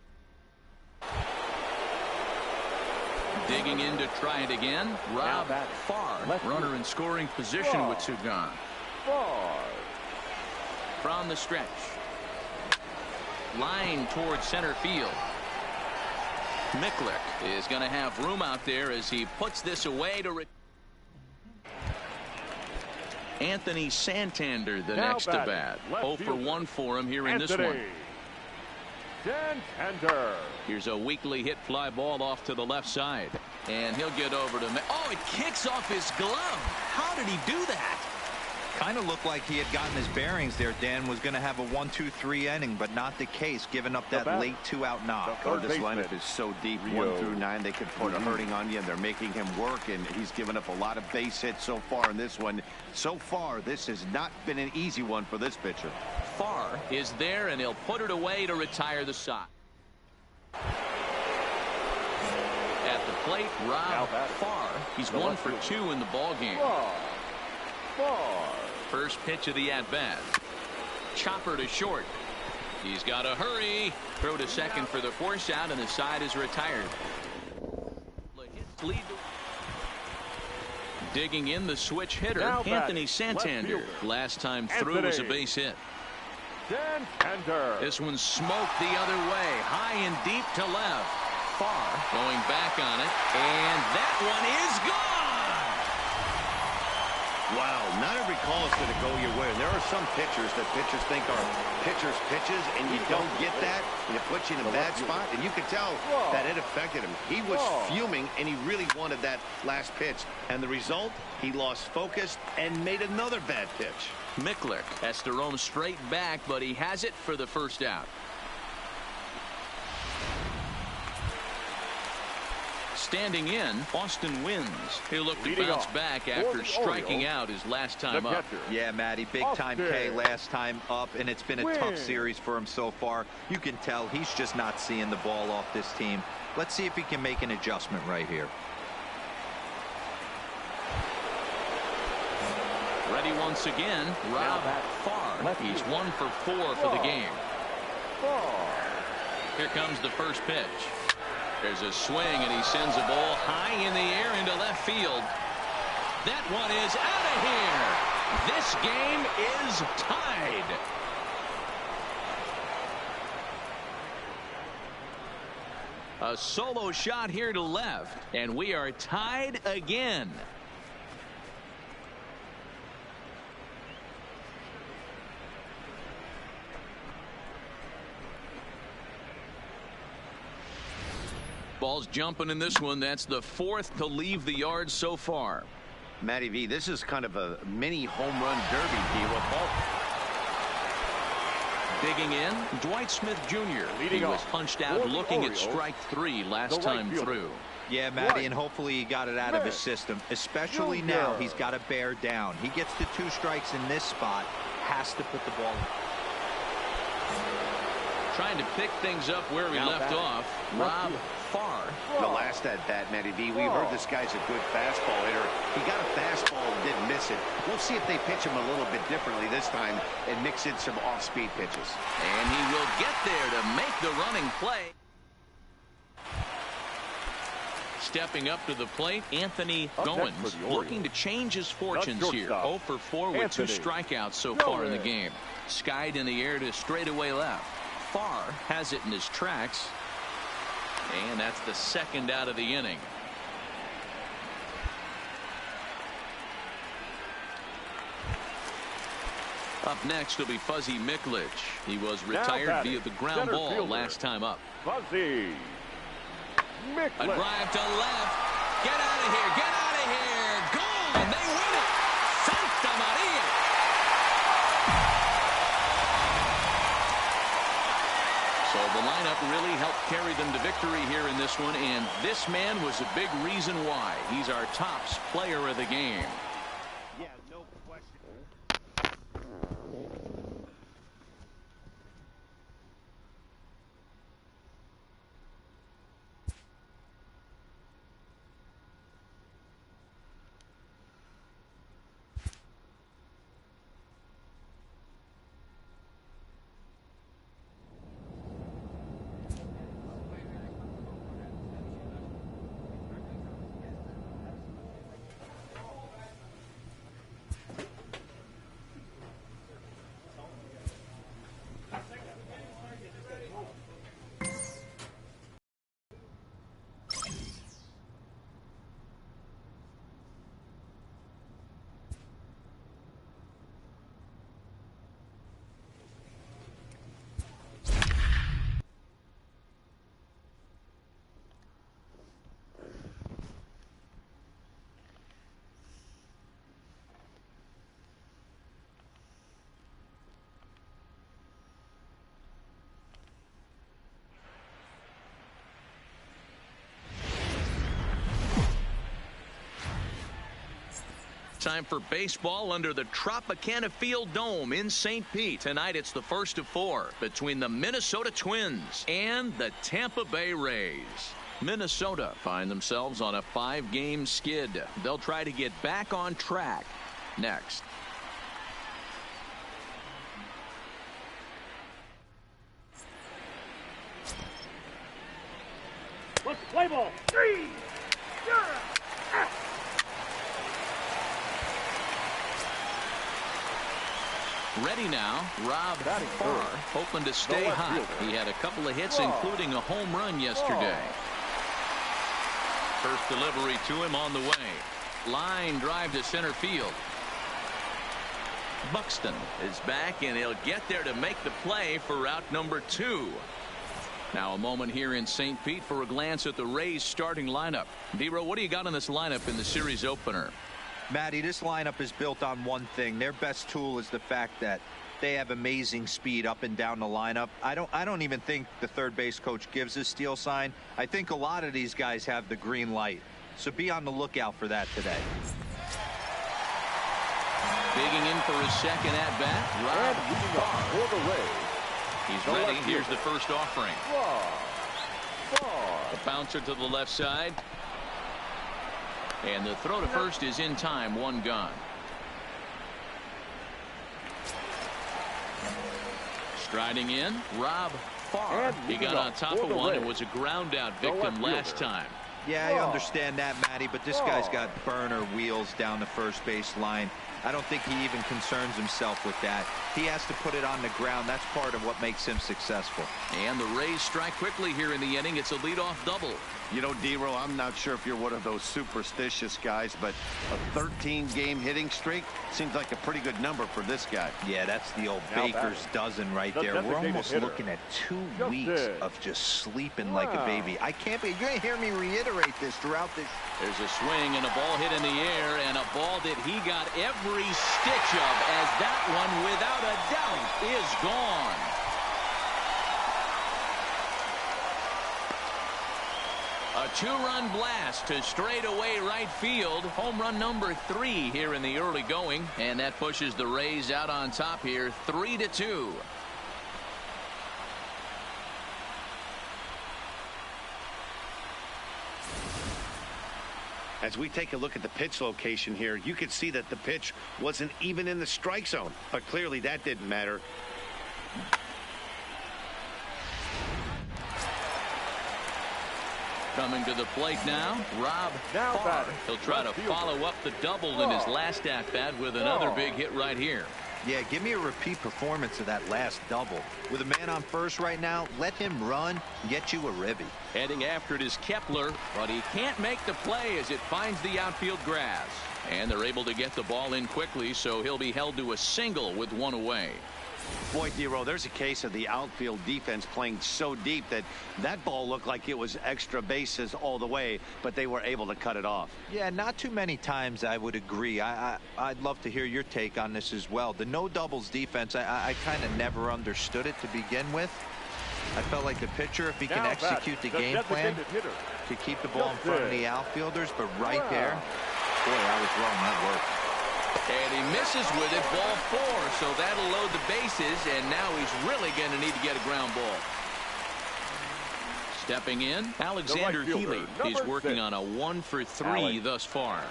Digging in to try it again. Rob Farr, runner in scoring position with 2 gone. Farr. From the stretch. Line towards center field. Miklick is going to have room out there as he puts this away to Anthony Santander, the next to bat. 0 for 1 for him here in this one. Santander. Here's a weakly hit fly ball off to the left side. And he'll get over to. Oh, it kicks off his glove. How did he do that? Kind of looked like he had gotten his bearings there. Dan was going to have a 1-2-3 inning, but not the case, giving up that late 2-out knock. This lineup is so deep, 1 through 9, they could put a hurting on you, and they're making him work, and he's given up a lot of base hits so far in this one. So far, this has not been an easy one for this pitcher. Farr is there, and he'll put it away to retire the side. At the plate, Rob Farr. He's 1 for 2 in the ball game. Farr. First pitch of the at-bat. Chopper to short. He's got to hurry. Throw to second for the force out, and the side is retired. Digging in the switch hitter, Anthony Santander. Last time through was a base hit. Santander. This one smoked the other way. High and deep to left. Farr going back on it, and that one is gone. Wow, not every call is going to go your way. There are some pitchers that pitchers think are pitchers' pitches, and you don't get that, and it puts you in a bad spot. And you could tell that it affected him. He was fuming, and he really wanted that last pitch. And the result, he lost focus and made another bad pitch. Mickler has to roam straight back, but he has it for the first out. Standing in, Austin Wins. He'll look to bounce back after striking out his last time up. Yeah, Matty, big-time K last time up, and it's been a tough series for him so far. You can tell he's just not seeing the ball off this team. Let's see if he can make an adjustment right here. Ready once again, Rob Farr. He's 1 for 4 for the game. Here comes the first pitch. There's a swing, and he sends a ball high in the air into left field. That one is out of here. This game is tied. A solo shot here to left, and we are tied again. Ball's jumping in this one. That's the 4th to leave the yard so far. Matty V, this is kind of a mini home run derby deal. Digging in, Dwight Smith Jr. He was punched out looking at strike 3 last time through. Yeah, Matty, and hopefully he got it out of his system, especially now he's got to bear down. He gets the 2 strikes in this spot, has to put the ball in. Trying to pick things up where we left off, Rob Farr. The last at bat, Matty V, we heard this guy's a good fastball hitter. He got a fastball and didn't miss it. We'll see if they pitch him a little bit differently this time and mix in some off-speed pitches. And he will get there to make the running play. Stepping up to the plate, Anthony Goins looking to change his fortunes here. 0 for 4 with 2 strikeouts so far in the game. Skied in the air to straightaway left. Farr has it in his tracks. And that's the 2nd out of the inning. Up next will be Fuzzy Micklich. He was retired via the ground ball last time up. Fuzzy Micklich. A drive to left. Get out of here. Get out of here. Gone. They win it. Santa Maria. So the lineup really helped carry them to victory here in this one, and this man was a big reason why. He's our top player of the game. Yeah, no question. Time for baseball under the Tropicana Field Dome in St. Pete. Tonight it's the first of 4 between the Minnesota Twins and the Tampa Bay Rays. Minnesota find themselves on a 5-game skid. They'll try to get back on track next. Let's play ball. 3. You're out. Ready now, Rob Farr, hoping to stay hot. He had a couple of hits, including a home run yesterday. First delivery to him on the way. Line drive to center field. Buxton is back, and he'll get there to make the play for route number 2. Now a moment here in St. Pete for a glance at the Rays starting lineup. D-Row, what do you got in this lineup in the series opener? Matty, this lineup is built on one thing. Their best tool is the fact that they have amazing speed up and down the lineup. I don't even think the third base coach gives a steal sign. I think a lot of these guys have the green light. So be on the lookout for that today. Digging in for his second at bat, Rob for the Rays. He's ready. Here's the first offering. Farr. The bouncer to the left side. And the throw to first is in time. 1 gone. Striding in, Rob Farr. He got on top of one and was a ground out victim last time. Yeah, I understand that, Matty, but this guy's got burner wheels down the first base line. I don't think he even concerns himself with that. He has to put it on the ground. That's part of what makes him successful. And the Rays strike quickly here in the inning. It's a leadoff double. You know, D-Row, I'm not sure if you're one of those superstitious guys, but a 13-game hitting streak seems like a pretty good number for this guy. Yeah, that's the old Baker's dozen right there. We're almost looking at 2 weeks of just sleeping like a baby. I can't be. You're going to hear me reiterate this throughout this. There's a swing and a ball hit in the air, and a ball that he got every stitch of, as that one, without a doubt, is gone. A 2-run blast to straightaway right field. Home run number 3 here in the early going, and that pushes the Rays out on top here, 3-2. As we take a look at the pitch location here, you can see that the pitch wasn't even in the strike zone, but clearly that didn't matter. Coming to the plate now, Rob Farr. He'll try to follow up the double in his last at-bat with another big hit right here. Yeah, give me a repeat performance of that last double. With a man on first right now, let him run, get you a ribby. Heading after it is Kepler, but he can't make the play as it finds the outfield grass. And they're able to get the ball in quickly, so he'll be held to a single with 1 away. Boy, D-Row, there's a case of the outfield defense playing so deep that that ball looked like it was extra bases all the way, but they were able to cut it off. Yeah, not too many times I would agree. I'd love to hear your take on this as well. The no doubles defense, I kind of never understood it to begin with. I felt like the pitcher, if he can execute the game plan to keep the ball in front of the outfielders, but right there, boy, I was wrong. That worked. And he misses with it, ball 4, so that'll load the bases, and now he's really going to need to get a ground ball. Stepping in, Alexander Healy. He's working on a 1-for-3 thus far.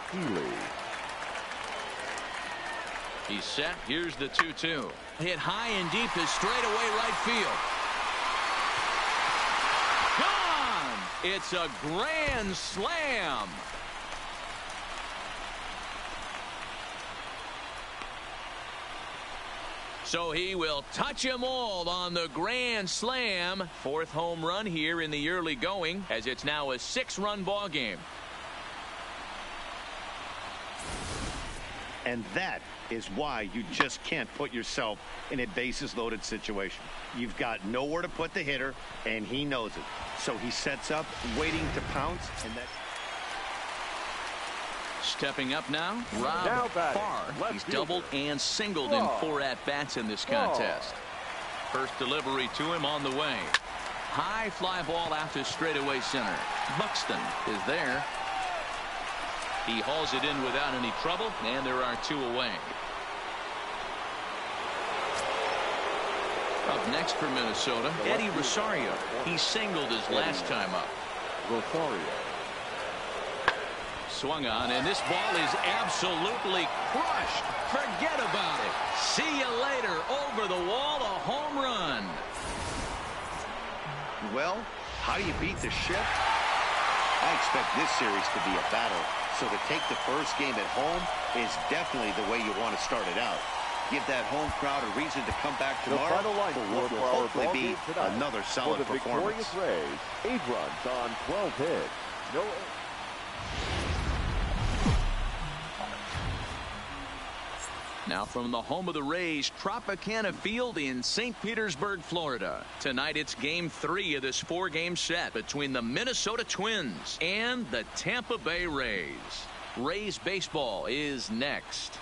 He's set. Here's the 2-2. Hit high and deep to straightaway right field. Gone! It's a grand slam. So he will touch them all on the grand slam. 4th home run here in the early going, as it's now a 6-run ball game. And that is why you just can't put yourself in a bases loaded situation. You've got nowhere to put the hitter, and he knows it. So he sets up, waiting to pounce, and that. Stepping up now, Rob Farr. He's doubled and singled in 4 at-bats in this contest. First delivery to him on the way. High fly ball out to straightaway center. Buxton is there. He hauls it in without any trouble, and there are 2 away. Up next for Minnesota, Eddie Rosario. He singled his last time up. Rosario. Swung on, and this ball is absolutely crushed. Forget about it. See you later. Over the wall, a home run. Well, how do you beat the ship? I expect this series to be a battle. So to take the first game at home is definitely the way you want to start it out. Give that home crowd a reason to come back tomorrow for what will hopefully be another solid performance. For the victorious Rays, 8 runs on 12 hits. No. Now from the home of the Rays, Tropicana Field in St. Petersburg, Florida. Tonight it's game 3 of this 4-game set between the Minnesota Twins and the Tampa Bay Rays. Rays baseball is next.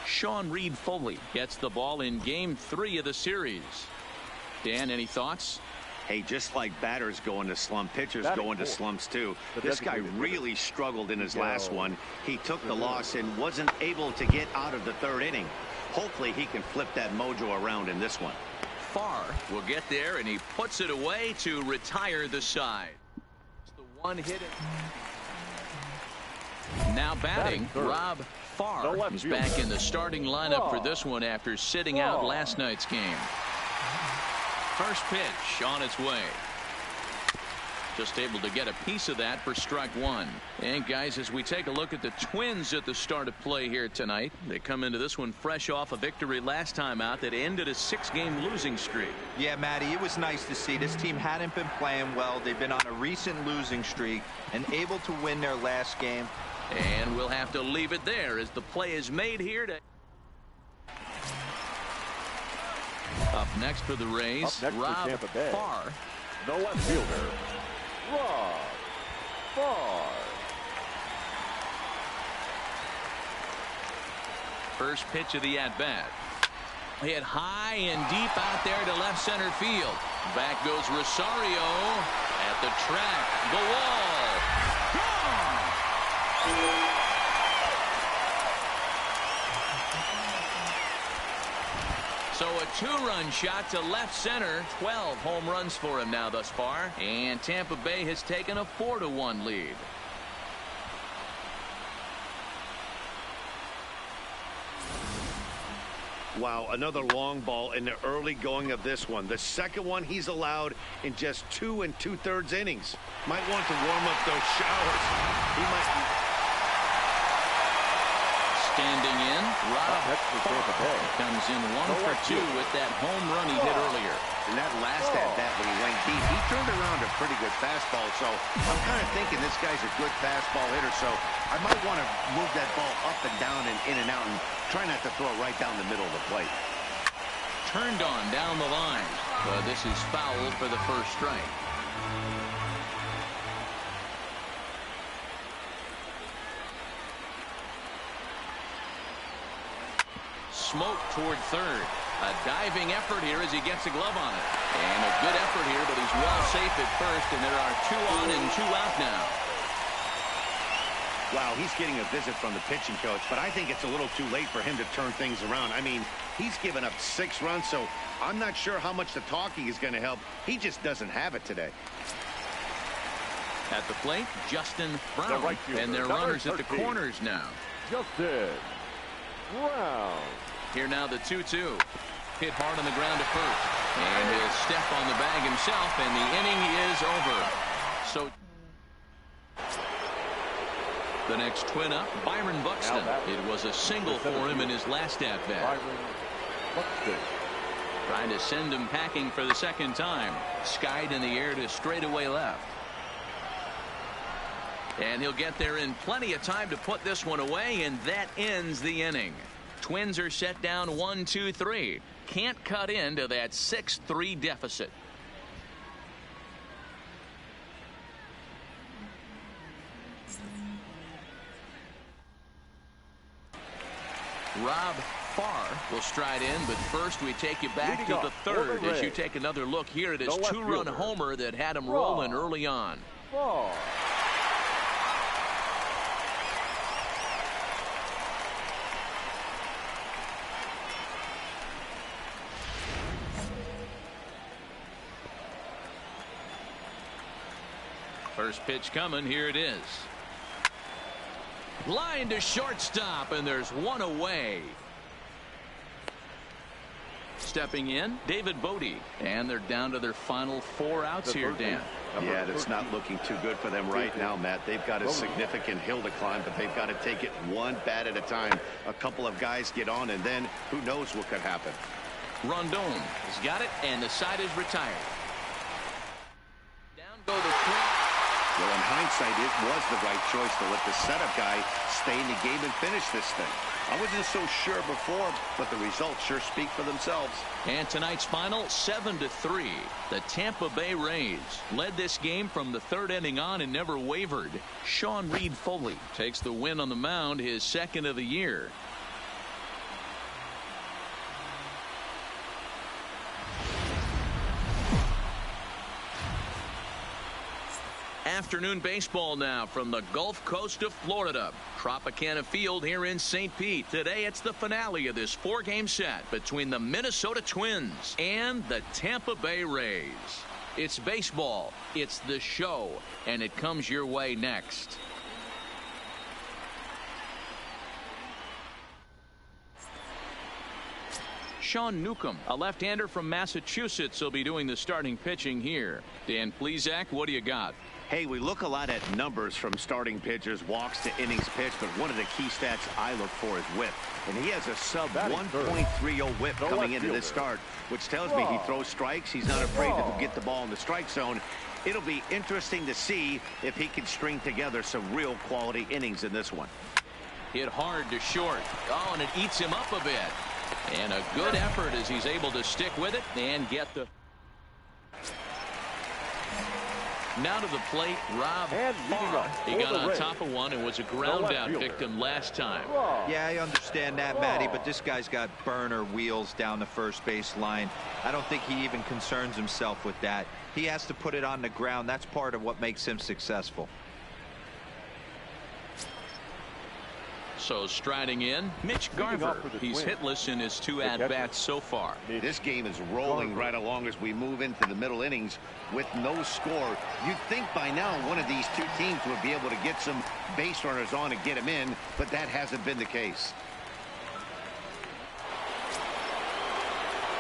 Sean Reed Foley gets the ball in game 3 of the series. Dan, any thoughts? Hey, just like batters go into slump, pitchers go into slumps too. This guy really struggled in his last one. He took the loss and wasn't able to get out of the 3rd inning. Hopefully he can flip that mojo around in this one. Farr will get there, and he puts it away to retire the side. It's the one hit. Now batting, Rob Farr is back in the starting lineup for this one after sitting out last night's game. First pitch on its way. Just able to get a piece of that for strike 1. And guys, as we take a look at the Twins at the start of play here tonight, they come into this one fresh off a victory last time out that ended a 6-game losing streak. Yeah, Matty, it was nice to see. This team hadn't been playing well. They've been on a recent losing streak and able to win their last game. And we'll have to leave it there as the play is made here. Up next for the Rays, Rob Farr. The left fielder, Rob Farr. First pitch of the at-bat. Hit high and deep out there to left center field. Back goes Rosario at the track. The wall. Gone. So a 2-run shot to left center. 12 home runs for him now thus far. And Tampa Bay has taken a 4-1 lead. Wow, another long ball in the early going of this one. The second one he's allowed in just 2 2/3 innings. Might want to warm up those showers. He might be standing in. Rob Farr comes in 1 for 2 with that home run he hit earlier. And that last at-bat when he went deep, he turned around a pretty good fastball. So I'm kind of thinking this guy's a good fastball hitter. So I might want to move that ball up and down and in and out and try not to throw it right down the middle of the plate. Turned on down the line. But this is foul for the first strike. Smoke toward third. A diving effort here as he gets a glove on it. And a good effort here, but he's well safe at first, and there are 2 on and 2 out now. Wow, he's getting a visit from the pitching coach, but I think it's a little too late for him to turn things around. I mean, he's given up 6 runs, so I'm not sure how much the talking is going to help. He just doesn't have it today. At the plate, Justin Brown, right fielder, and their runners 13. At the corners now. Justin Brown. Here now the 2-2. Hit hard on the ground at first. And he'll step on the bag himself, and the inning is over. So the next twin up, Byron Buxton. It was a single for him in his last at-bat. Trying to send him packing for the second time. Skied in the air to straightaway left. And he'll get there in plenty of time to put this one away, and that ends the inning. Twins are set down 1-2-3. Can't cut into that 6-3 deficit. Rob Farr will stride in, but first we take you back to the third as you take another look here at his 2-run homer that had him rolling early on. First pitch coming. Here it is. Line to shortstop, and there's one away. Stepping in, David Bodie, and they're down to their final 4 outs here, Dan. Yeah, that's not looking too good for them right now, Matt. They've got a significant hill to climb, but they've got to take it one bat at a time. A couple of guys get on, and then who knows what could happen. Rondon has got it, and the side is retired. Well, in hindsight, it was the right choice to let the setup guy stay in the game and finish this thing. I wasn't so sure before, but the results sure speak for themselves. And tonight's final, 7-3. The Tampa Bay Rays led this game from the third inning on and never wavered. Sean Reed Foley takes the win on the mound, his second of the year. Afternoon baseball now from the Gulf Coast of Florida. Tropicana Field here in St. Pete. Today it's the finale of this four-game set between the Minnesota Twins and the Tampa Bay Rays. It's baseball, it's the show, and it comes your way next. Sean Newcomb, a left-hander from Massachusetts, will be doing the starting pitching here. Dan Plesac, what do you got? Hey, we look a lot at numbers from starting pitchers, walks to innings pitched, but one of the key stats I look for is whip. And he has a sub 1.30 whip coming into this start, which tells me he throws strikes. He's not afraid to get the ball in the strike zone. It'll be interesting to see if he can string together some real quality innings in this one. Hit hard to short. Oh, and it eats him up a bit. And a good effort as he's able to stick with it and get the... Now to the plate, Rob Farr. He got on top of one and was a ground out victim last time. Yeah, I understand that, Matty, but this guy's got burner wheels down the first base line. I don't think he even concerns himself with that. He has to put it on the ground. That's part of what makes him successful. So striding in, Mitch Garver. He's hitless in his two at-bats so far. This game is rolling right along as we move into the middle innings with no score. You'd think by now one of these two teams would be able to get some base runners on and get them in, but that hasn't been the case.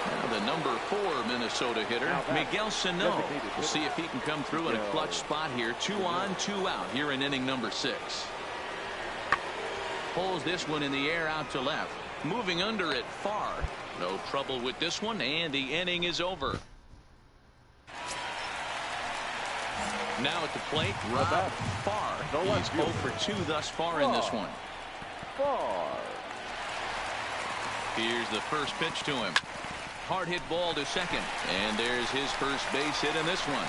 Now the number 4 Minnesota hitter, Miguel Sano. We'll see if he can come through in a clutch spot here. 2 on, 2 out here in inning number 6. Pulls this one in the air out to left. Moving under it, Farr. No trouble with this one, and the inning is over. Now at the plate, Rob Farr. He's 0 for 2 thus far in this one. Here's the first pitch to him. Hard hit ball to second, and there's his first base hit in this one.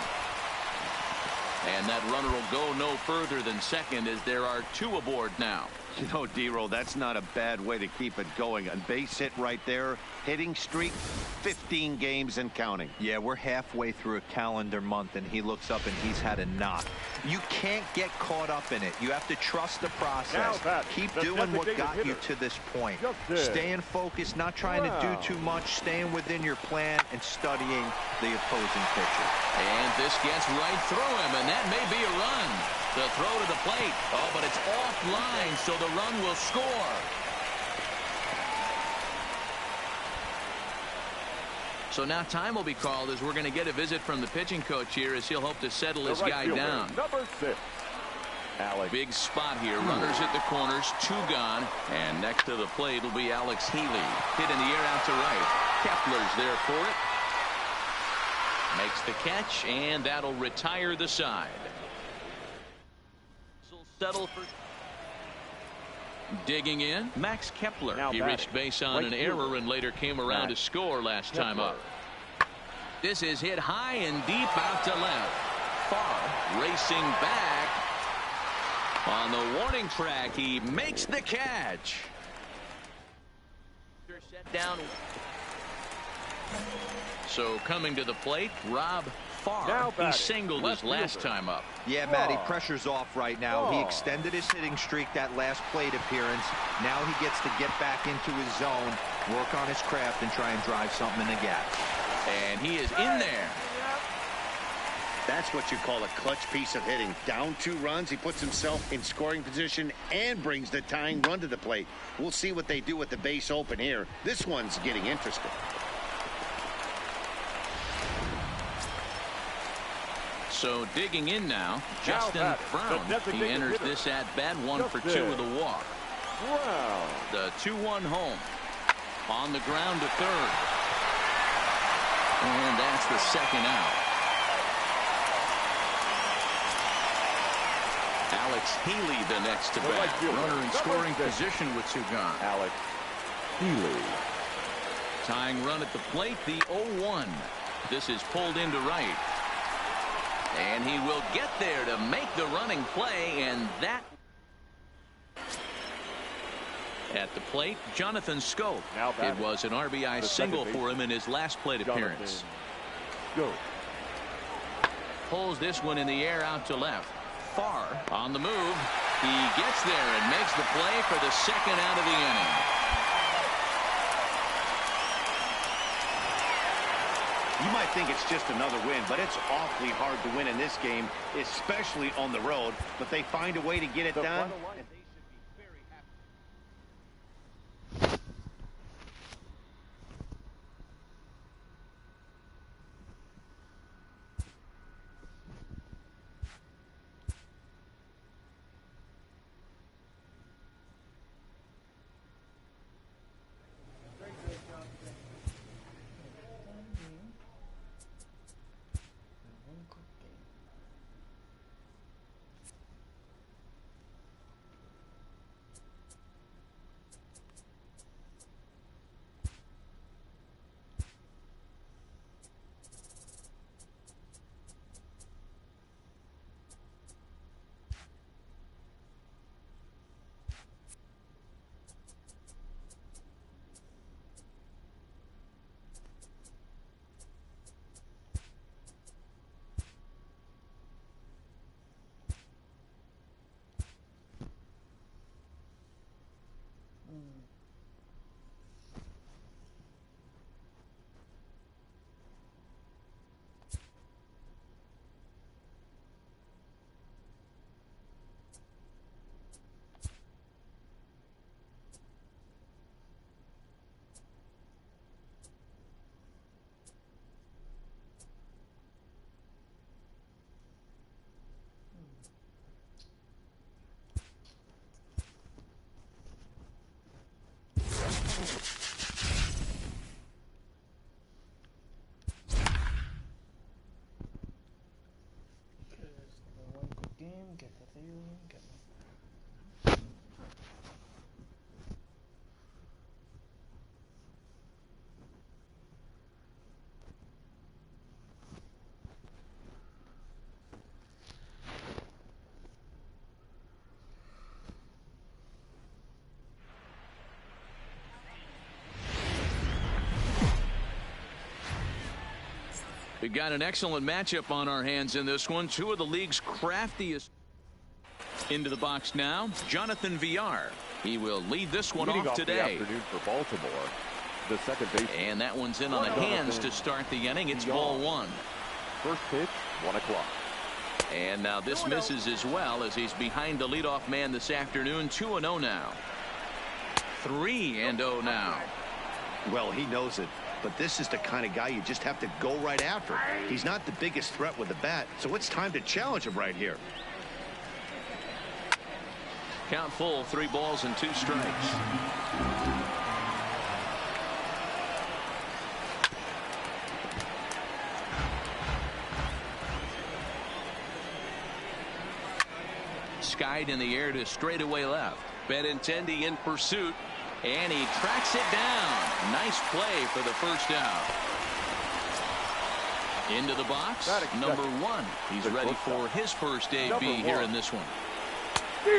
And that runner will go no further than second as there are 2 aboard now. You know, D-Roll, that's not a bad way to keep it going. A base hit right there. Hitting streak, 15 games and counting. Yeah, we're halfway through a calendar month, and he looks up and he's had a knock. You can't get caught up in it. You have to trust the process. Keep doing what got you to this point. Staying focused, not trying to do too much, staying within your plan and studying the opposing pitcher. And this gets right through him, and that may be a run. The throw to the plate. Oh, but it's offline, so the run will score. So now time will be called as we're going to get a visit from the pitching coach here as he'll hope to settle his guy down. Number 6. Alex. Big spot here. Runners at the corners, 2 gone. And next to the plate will be Alex Healy. Hit in the air out to right. Kepler's there for it. Makes the catch, and that'll retire the side. Settle for digging in, Max Kepler. He reached base on an error and later came around to score last time up. This is hit high and deep out to left. Farr racing back on the warning track. He makes the catch. Set down. So coming to the plate, Rob Farr. He singled his last time up. Yeah, Matty, pressure's off right now. He extended his hitting streak that last plate appearance. Now he gets to get back into his zone, work on his craft, and try and drive something in the gap. And he is in there. That's what you call a clutch piece of hitting. Down 2 runs, he puts himself in scoring position and brings the tying run to the plate. We'll see what they do with the base open here. This one's getting interesting. So digging in now, Justin Brown. He enters this at bat, 1 for 2 with a walk. The 2-1 home. On the ground to third. And that's the second out. Alex Healy the next to bat. Runner in scoring position with two gone. Alex Healy. Tying run at the plate, the 0-1. This is pulled into right. And he will get there to make the running play, and that at the plate, Jonathan Scope. It was an RBI single for him in his last plate appearance. Go. Pulls this one in the air out to left. Farr on the move. He gets there and makes the play for the second out of the inning. You might think it's just another win, but it's awfully hard to win in this game, especially on the road. But they find a way to get it done. We've got an excellent matchup on our hands in this one. Two of the league's craftiest. Into the box now, Jonathan Villar. He will lead this one off today. The afternoon for Baltimore. The second base. And that one's in on the hands to start the inning. It's ball one. First pitch, 1 o'clock. And now this misses as well as he's behind the leadoff man this afternoon. 2-0 now. 3-0 now. Well, he knows it. But this is the kind of guy you just have to go right after. He's not the biggest threat with the bat, so it's time to challenge him right here. Count full, 3 balls and 2 strikes. Skied in the air to straightaway left. Benintendi in pursuit. And he tracks it down. Nice play for the first out. Into the box, number 1. He's ready for his first AB here in this one.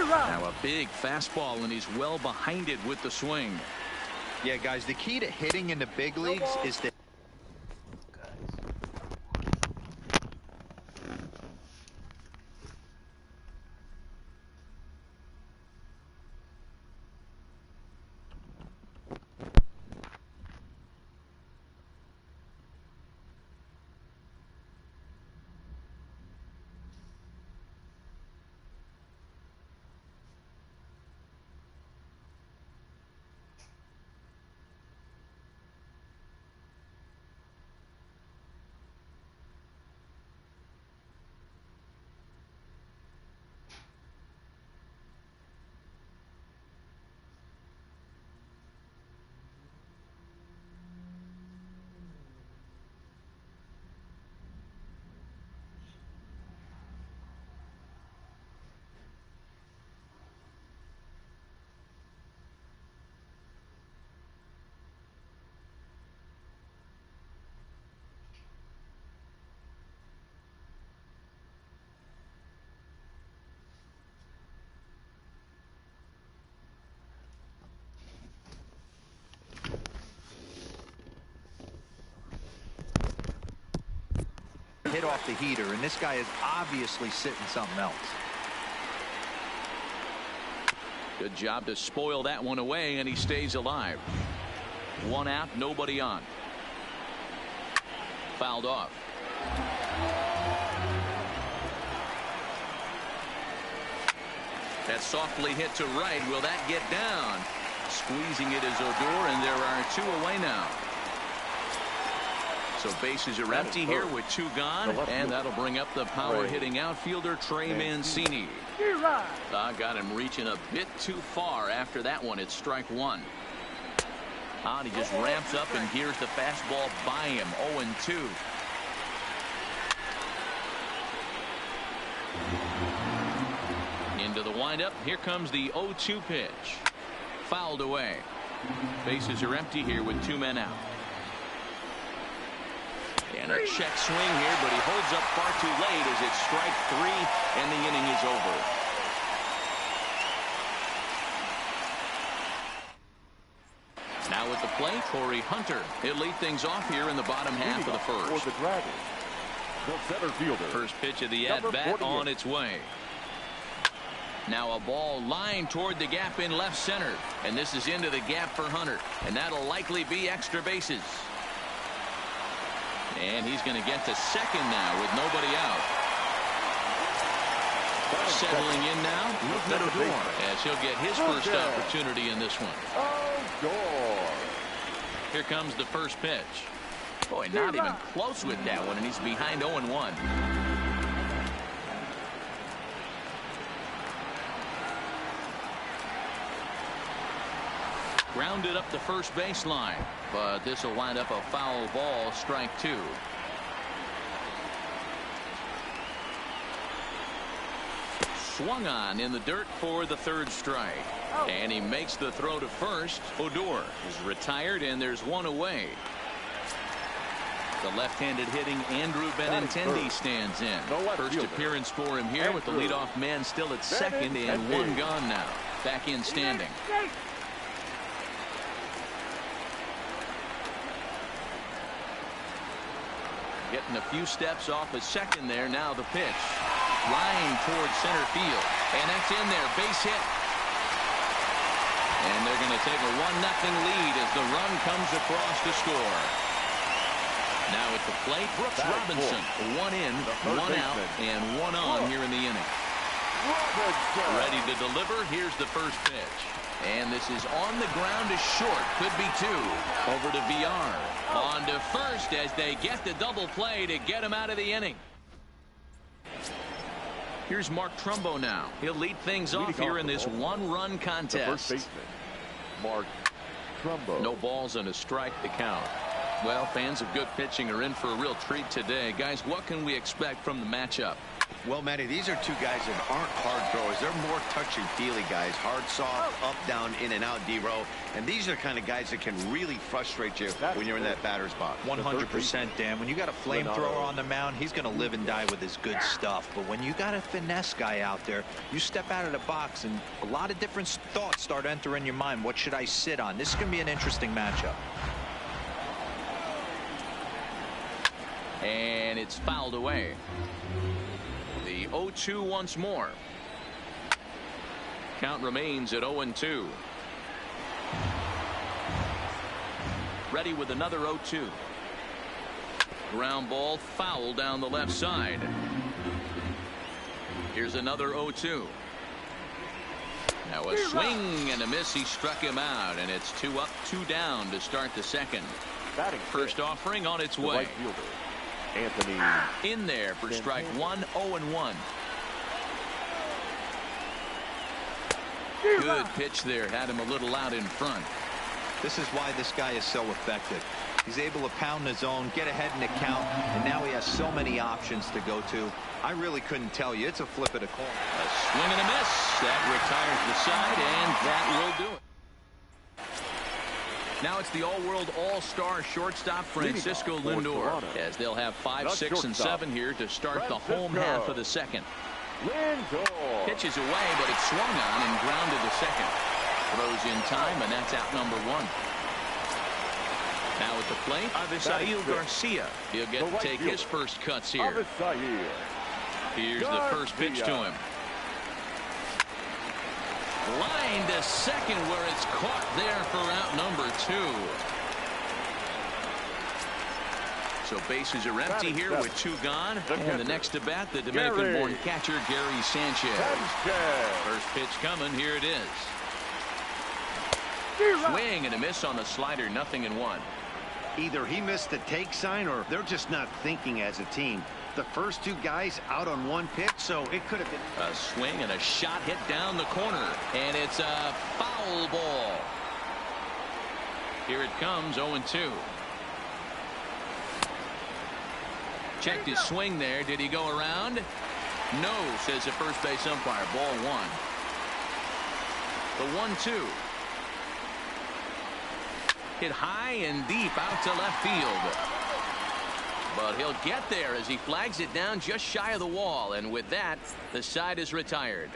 Now a big fastball, and he's well behind it with the swing. Yeah, guys, the key to hitting in the big leagues is that hit off the heater, and this guy is obviously sitting something else. Good job to spoil that one away, and he stays alive. One out, nobody on. Fouled off. That softly hit to right. Will that get down? Squeezing it is Odor, and there are 2 away now. So bases are empty here with 2 gone, and that'll bring up the power-hitting outfielder Trey Mancini. Got him reaching a bit too far after that one. It's strike 1. He just ramps up and gears the fastball by him. 0-2. Into the windup. Here comes the 0-2 pitch. Fouled away. Bases are empty here with 2 men out. And a check swing here, but he holds up far too late as it's strike 3 and the inning is over. Now at the plate, Corey Hunter. He'll lead things off here in the bottom half of the first. For the Dragons, the center fielder. First pitch of the at-bat on its way. Now a ball lined toward the gap in left center, and this is into the gap for Hunter, and that'll likely be extra bases. And he's going to get to second now with nobody out. Settling in now, Odor, as he'll get his first opportunity in this one. Here comes the first pitch. Boy, not even close with that one, and he's behind 0-1. Grounded up the first baseline, but this will wind up a foul ball, strike 2. Swung on in the dirt for the 3rd strike. And he makes the throw to first. Odor is retired, and there's 1 away. The left-handed hitting Andrew Benintendi stands in. First appearance for him here with the leadoff man still at second and 1 gone now. Back in standing. Getting a few steps off a second there. Now the pitch. Line towards center field. And that's in there. Base hit. And they're going to take a 1-0 lead as the run comes across to score. Now at the plate, Brooks Robinson. 1 in, 1 out, and 1 on here in the inning. Ready to deliver. Here's the first pitch. And this is on the ground to short. Could be 2. Over to VR. On to first as they get the double play to get him out of the inning. Here's Mark Trumbo now. He'll lead things off here in this 1-run contest. The first baseman, Mark Trumbo. No balls and a strike to count. Well, fans of good pitching are in for a real treat today. Guys, what can we expect from the matchup? Well, Matty, these are 2 guys that aren't hard throwers. They're more touchy-feely guys. Hard, soft, up, down, in and out, D-row. And these are the kind of guys that can really frustrate you when you're in that batter's box. 100%, Dan. When you got a flamethrower on the mound, he's going to live and die with his good stuff. But when you got a finesse guy out there, you step out of the box and a lot of different thoughts start entering your mind. What should I sit on? This is going to be an interesting matchup. And it's fouled away. The 0-2 once more. Count remains at 0-2. Ready with another 0-2. Ground ball foul down the left side. Here's another 0-2. Now a swing and a miss. He struck him out, and it's 2 up, 2 down to start the second. First offering on its way. Anthony in there for strike 1. 0-1. Good pitch there. Had him a little out in front. This is why this guy is so effective. He's able to pound the zone, get ahead in the count, and now he has so many options to go to. I really couldn't tell you. It's a flip of the coin. A swing and a miss. That retires the side, and that will do it. Now it's the all-world all-star shortstop Francisco Lindor, as they'll have 5, 6, and 7 here to start the home half of the second. Pitches away, but it's swung on and grounded to second. Throws in time, and that's out number 1. Now at the plate, Avisail Garcia. He'll get to take his first cuts here. Here's the first pitch to him. Line to second where it's caught there for out number 2. So bases are empty here with 2 gone. And the next to bat, the Dominican-born catcher, Gary Sanchez. First pitch coming. Here it is. Swing and a miss on the slider. 0-1. Either he missed the take sign or they're just not thinking as a team. The first 2 guys out on 1 pitch, so it could have been a swing and a shot hit down the corner, and it's a foul ball. Here it comes. 0-2. Checked his swing there. Did he go around? No, says the first base umpire. Ball 1. The 1-2. Hit high and deep out to left field. But he'll get there as he flags it down just shy of the wall. And with that, the side is retired.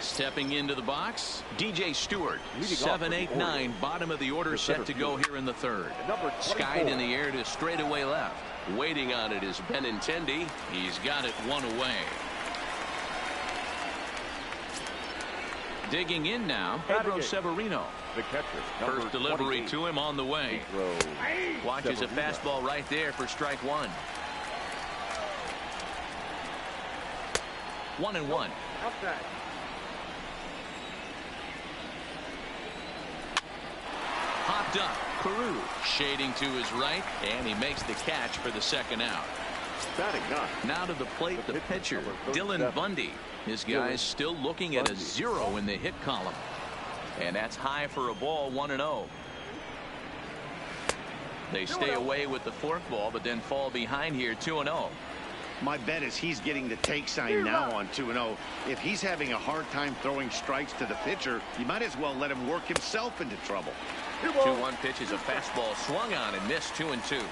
Stepping into the box, DJ Stewart. 7, 8, 9. Bottom of the order set to go here in the 3rd. Skied in the air to straightaway left. Waiting on it is Benintendi. He's got it 1 away. Digging in now, Pedro Severino. The catcher, first delivery 28. To him on the way. Watches a fastball right there for strike 1. 1-1. Popped up. Carew shading to his right, and he makes the catch for the 2nd out. Now to the plate, the pitcher, Dylan Bundy. His guy's still looking at a 0 in the hit column. And that's high for a ball. 1-0. They stay away with the forkball, but then fall behind here. 2-0. My bet is he's getting the take sign now on 2-0. If he's having a hard time throwing strikes to the pitcher, you might as well let him work himself into trouble. 2-1 pitch is a fastball swung on and missed. 2-2.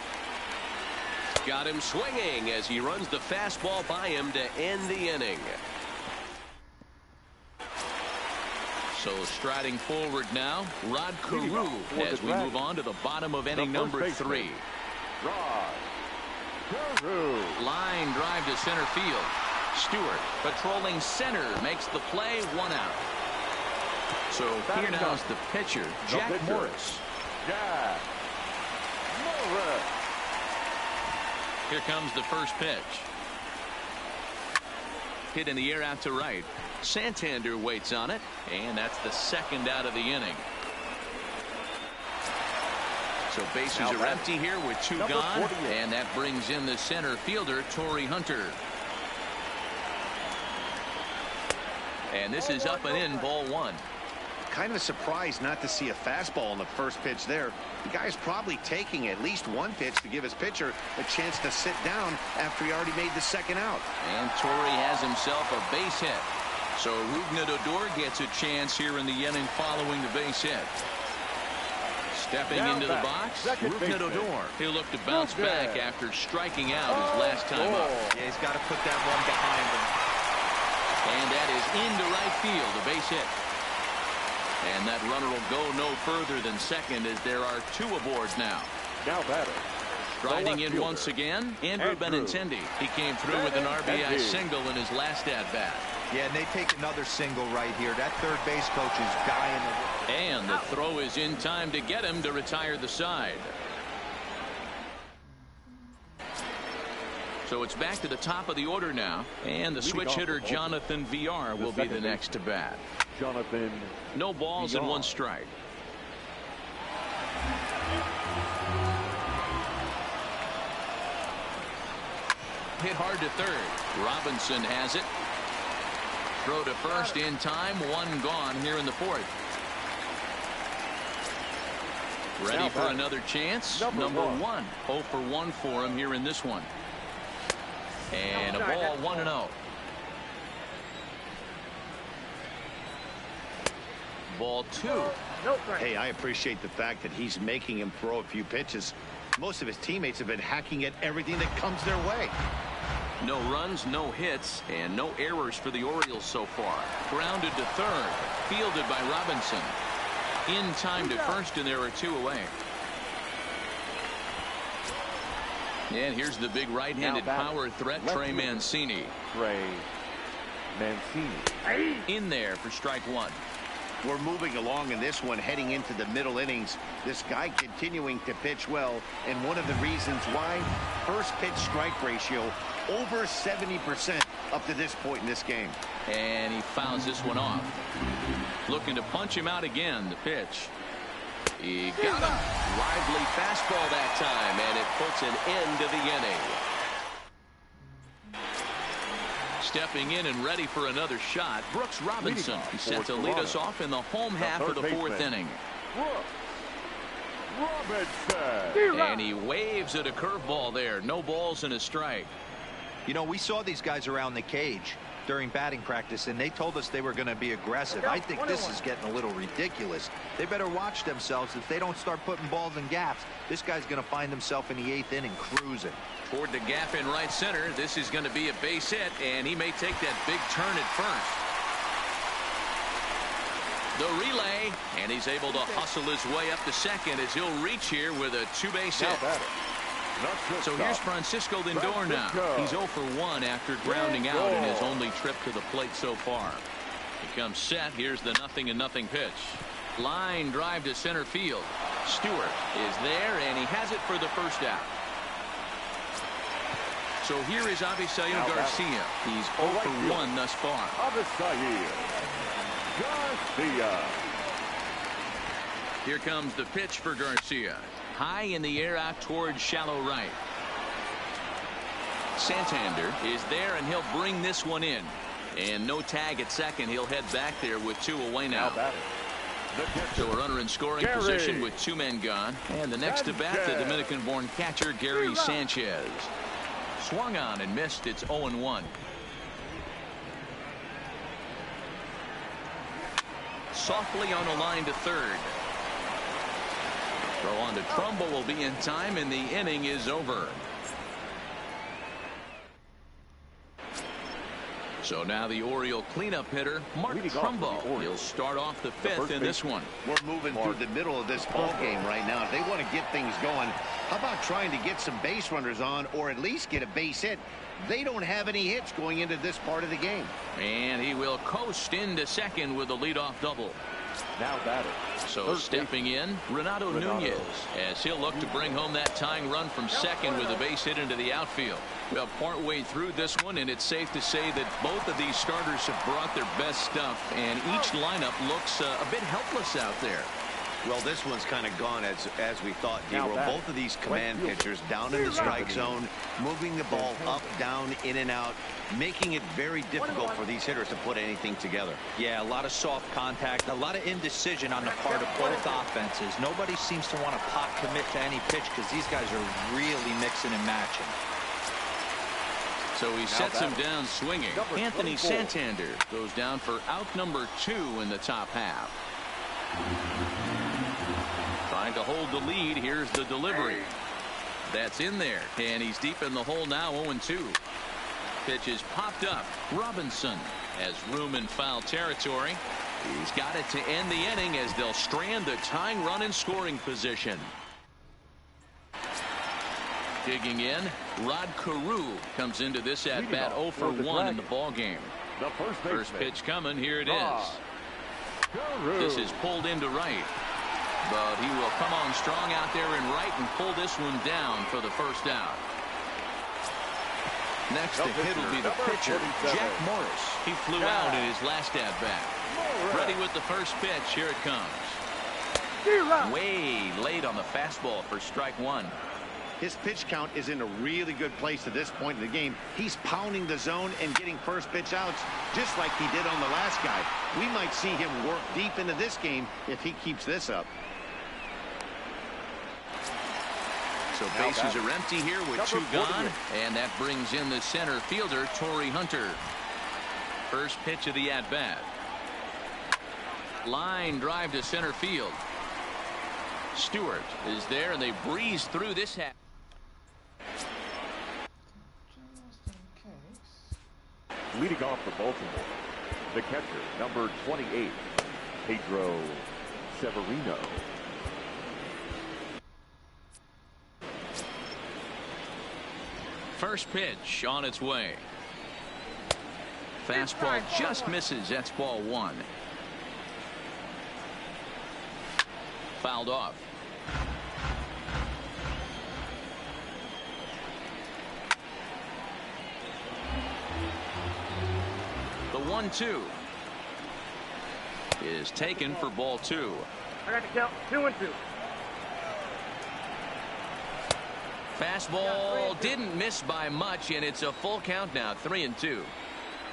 Got him swinging as he runs the fastball by him to end the inning. So striding forward now, Rod Carew as we move on to the bottom of inning number 3. Line drive to center field. Stewart patrolling center makes the play. 1 out. So here now is the pitcher, Jack Morris. Here comes the first pitch. Hit in the air out to right. Santander waits on it, and that's the 2nd out of the inning. So bases are empty here with 2 gone, and that brings in the center fielder, Torrey Hunter. And this is up and in. Ball 1. Kind of surprised not to see a fastball on the first pitch there. The guy's probably taking at least 1 pitch to give his pitcher a chance to sit down after he already made the 2nd out. And Torrey has himself a base hit. So Rougned Odor gets a chance here in the inning following the base hit. Stepping into the box, Rougned Odor. He'll look to bounce back after striking out his last time up. Yeah, he's got to put that one behind him. And that is into right field, a base hit. And that runner will go no further than 2nd as there are 2 aboard now. Now batter. Striding in once again, Andrew Benintendi. He came through with an RBI single in his last at-bat. Yeah, and they take another single right here. That third base coach is dying. And the throw is in time to get him to retire the side. So it's back to the top of the order now. And the switch hitter, Jonathan Villar, will be the next to bat. Jonathan. No balls and 1 strike. Hit hard to 3rd. Robinson has it. Throw to first in time. 1 gone here in the 4th. Ready for another chance. Number 1. 0 for 1 for him here in this one. And a ball. 1-0. Ball 2. Hey, I appreciate the fact that he's making him throw a few pitches. Most of his teammates have been hacking at everything that comes their way. No runs, no hits, and no errors for the Orioles so far. Grounded to 3rd. Fielded by Robinson. In time to first, and there are 2 away. And here's the big right-handed power threat, Trey Mancini. Trey Mancini. In there for strike 1. We're moving along in this one, heading into the middle innings. This guy continuing to pitch well, and one of the reasons why, first pitch strike ratio over 70% up to this point in this game. And he fouls this one off. Looking to punch him out again. The pitch. He got him. Lively fastball that time, and it puts an end to the inning. Stepping in and ready for another shot, Brooks Robinson. He's set to lead us off in the home half of the 4th inning. Robinson. And he waves at a curveball there. No balls and a strike. You know, we saw these guys around the cage during batting practice, and they told us they were going to be aggressive. I think this is getting a little ridiculous. They better watch themselves. If they don't start putting balls in gaps, this guy's going to find himself in the 8th inning cruising. Toward the gap in right center. This is going to be a base hit, and he may take that big turn at first. The relay, and he's able to hustle his way up to second as he'll reach here with a 2-base hit. So here's Francisco Lindor now. He's 0 for 1 after grounding out in his only trip to the plate so far. He comes set. Here's the 0-0 pitch. Line drive to center field. Stewart is there, and he has it for the first out. So here is Avisail Garcia. He's 0 for 1 thus far. Avisail Garcia. Here comes the pitch for Garcia. High in the air out towards shallow right. Santander is there, and he'll bring this one in. And no tag at second. He'll head back there with 2 away now. So a runner in scoring position with 2 men gone. And the next to bat, the Dominican-born catcher, Gary Sanchez. Swung on and missed. It's 0-1. Softly on the line to third. Throw on to Trumbo will be in time, and the inning is over. So now the Oriole cleanup hitter, Mark Trumbo. He'll start off the 5th in this one. We're moving through the middle of this ball game right now. If they want to get things going, how about trying to get some base runners on, or at least get a base hit? They don't have any hits going into this part of the game. And he will coast into second with a leadoff double. Now batter. So stepping in, Renato Nunez, as he'll look to bring home that tying run from second with a base hit into the outfield. Well, partway through this one, and it's safe to say that both of these starters have brought their best stuff, and each lineup looks a bit helpless out there. Well, this one's kind of gone as we thought, D-Roll. Both of these command pitchers down in the strike zone, moving the ball up, down, in and out, making it very difficult for these hitters to put anything together. Yeah, a lot of soft contact, a lot of indecision on the part of both offenses. Nobody seems to want to pot commit to any pitch because these guys are really mixing and matching. So he sets him down swinging. Anthony Santander goes down for out number 2 in the top half. Trying to hold the lead. Here's the delivery. That's in there, and he's deep in the hole now. 0-2. Pitch is popped up. Robinson has room in foul territory. He's got it to end the inning as they'll strand the tying run in scoring position. Digging in, Rod Carew comes into this at bat 0 for 1 in the ball game. First pitch coming. Here it is. This is pulled into right. But he will come on strong out there in right and pull this one down for the first out. Next to hit will be the pitcher, Jack Morris. He flew out in his last at bat. Ready with the first pitch. Here it comes. Way late on the fastball for strike 1. His pitch count is in a really good place at this point in the game. He's pounding the zone and getting first pitch outs just like he did on the last guy. We might see him work deep into this game if he keeps this up. So bases are empty here with 2 gone, and that brings in the center fielder, Torrey Hunter. First pitch of the at-bat. Line drive to center field. Stewart is there, and they breeze through this half. Leading off for Baltimore, the catcher, number 28, Pedro Severino. First pitch on its way. Fastball just misses. That's ball one. Fouled off. The 1-2 is taken for ball two. I got to count 2-2. Fastball didn't miss by much, and it's a full count now, 3-2.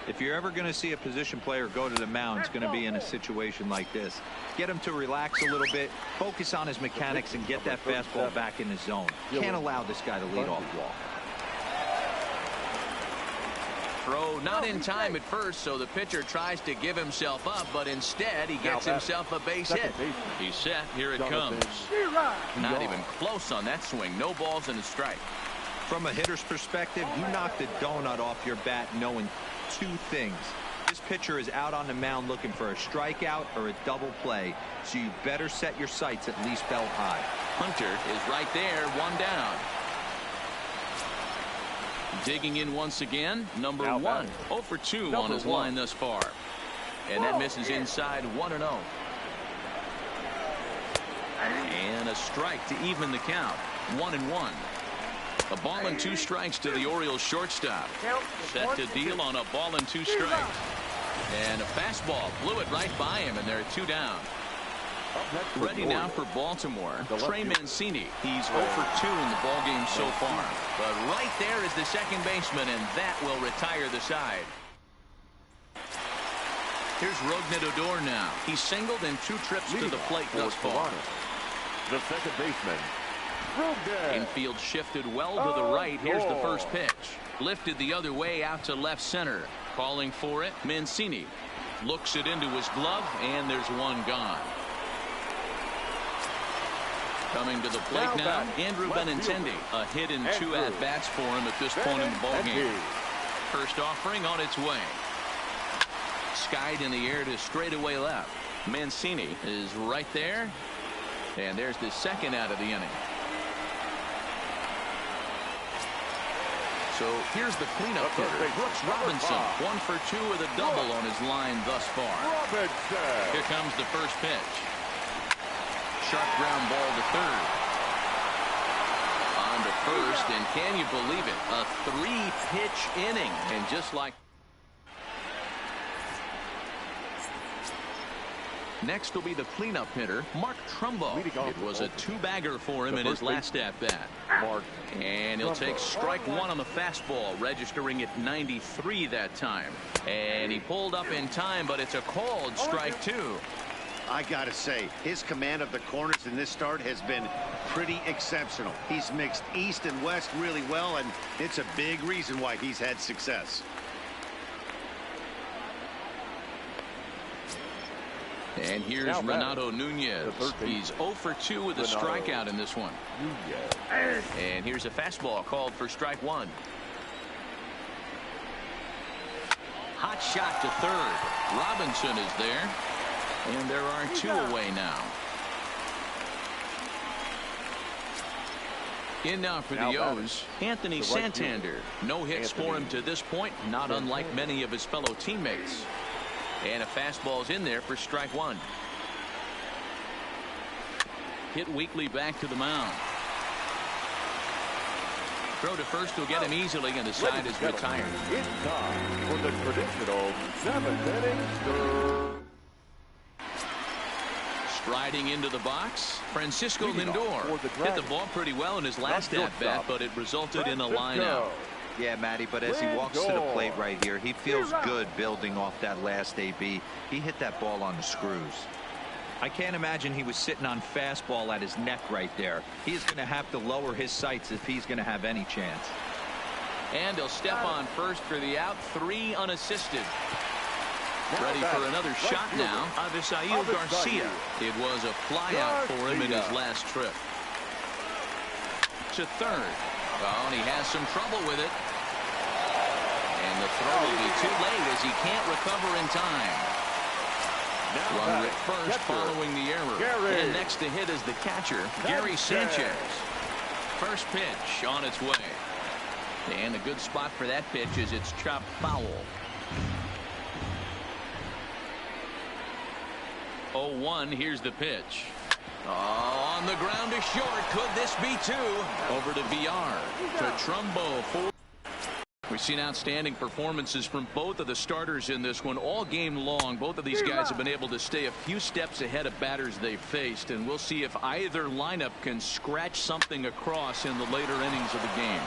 If you're ever going to see a position player go to the mound, it's going to be in a situation like this. Get him to relax a little bit, focus on his mechanics, and get that fastball back in his zone. Can't allow this guy to lead off. Throw not in time at first, so the pitcher tries to give himself up, but instead he gets himself a base hit. He's set. Here it comes. Not even close on that swing. No balls and a strike. From a hitter's perspective, you knocked the donut off your bat knowing two things. This pitcher is out on the mound looking for a strikeout or a double play, so you better set your sights at least belt high. Hunter is right there, one down. Digging in once again, number one. 0 for 2 on his line thus far. And that misses inside, 1-0. And a strike to even the count, 1-1. A ball and 2 strikes to the Orioles shortstop. Set to deal on a ball and 2 strikes. And a fastball blew it right by him, and they're 2 down. Ready now for Baltimore, Trey Mancini. He's 0 for 2 in the ballgame so far. But right there is the second baseman, and that will retire the side. Here's Rougned Odor now. He's singled in 2 trips to the plate thus far. The second baseman, Infield shifted well to the right. Here's the first pitch. Lifted the other way out to left center. Calling for it, Mancini. Looks it into his glove, and there's one gone. Coming to the plate now, Andrew Benintendi. A hit in 2 at-bats for him at this point in the ballgame. First offering on its way. Skied in the air to straightaway left. Mancini is right there. And there's the second out of the inning. So here's the cleanup hitter, Brooks Robinson. 1 for 2 with a double on his line thus far. Here comes the first pitch. Sharp ground ball to third. On to first, and can you believe it? A 3-pitch inning. And just like next will be the cleanup hitter, Mark Trumbo. It was a 2-bagger for him in his last at-bat. And he'll take strike 1 on the fastball, registering at 93 that time. And he pulled up in time, but it's a called strike 2. I gotta say, his command of the corners in this start has been pretty exceptional. He's mixed east and west really well, and it's a big reason why he's had success. And here's Renato Nunez. He's 0 for 2 with a strikeout in this one. And here's a fastball called for strike 1. Hot shot to third. Robinson is there. And there are 2 away now. In now for the O's, Anthony Santander. No hits for him to this point, not unlike many of his fellow teammates. And a fastball's in there for strike 1. Hit weakly back to the mound. Throw to first will get him easily, and the side is retired. It's time for the traditional 7th inning. Striding into the box, Francisco Lindor hit the ball pretty well in his last at-bat, but it resulted in a line out. Yeah, Matty, but as he walks to the plate right here, he feels good building off that last AB. He hit that ball on the screws. I can't imagine he was sitting on fastball at his neck right there. He's going to have to lower his sights if he's going to have any chance. And he'll step on first for the out, 3 unassisted. Ready for another shot now, Avisail Garcia. It was a flyout for him in his last trip. To third. Oh, and he has some trouble with it. And the throw will be too late as he can't recover in time. Runner at first following the error. And next to hit is the catcher, Gary Sanchez. First pitch on its way. And a good spot for that pitch is it's chopped foul. 0-1. Here's the pitch. Oh, on the ground to short. Could this be two? Over to VR. To Trumbo for. We've seen outstanding performances from both of the starters in this one all game long. Both of these guys have been able to stay a few steps ahead of batters they've faced, and we'll see if either lineup can scratch something across in the later innings of the game.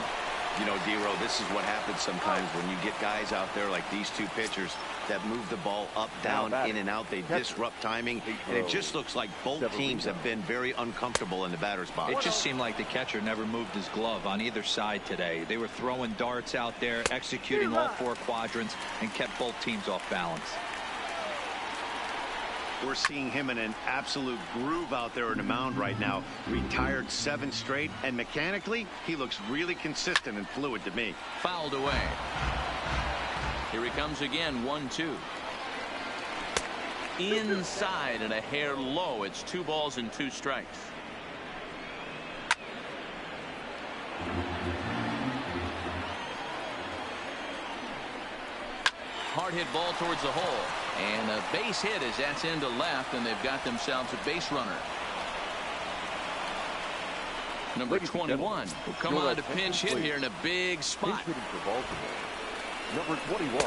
You know, D-Row, this is what happens sometimes when you get guys out there like these two pitchers that move the ball up, down, in and out. They disrupt timing, and it just looks like both teams have been very uncomfortable in the batter's box. It just seemed like the catcher never moved his glove on either side today. They were throwing darts out there, executing all four quadrants, and kept both teams off balance. We're seeing him in an absolute groove out there in the mound right now. Retired 7 straight, and mechanically, he looks really consistent and fluid to me. Fouled away. Here he comes again, 1-2. Inside and a hair low. It's 2 balls and 2 strikes. Hard hit ball towards the hole. And a base hit as that's into left, and they've got themselves a base runner. Number 21 will come on to pinch hit here in a big spot. Number 21.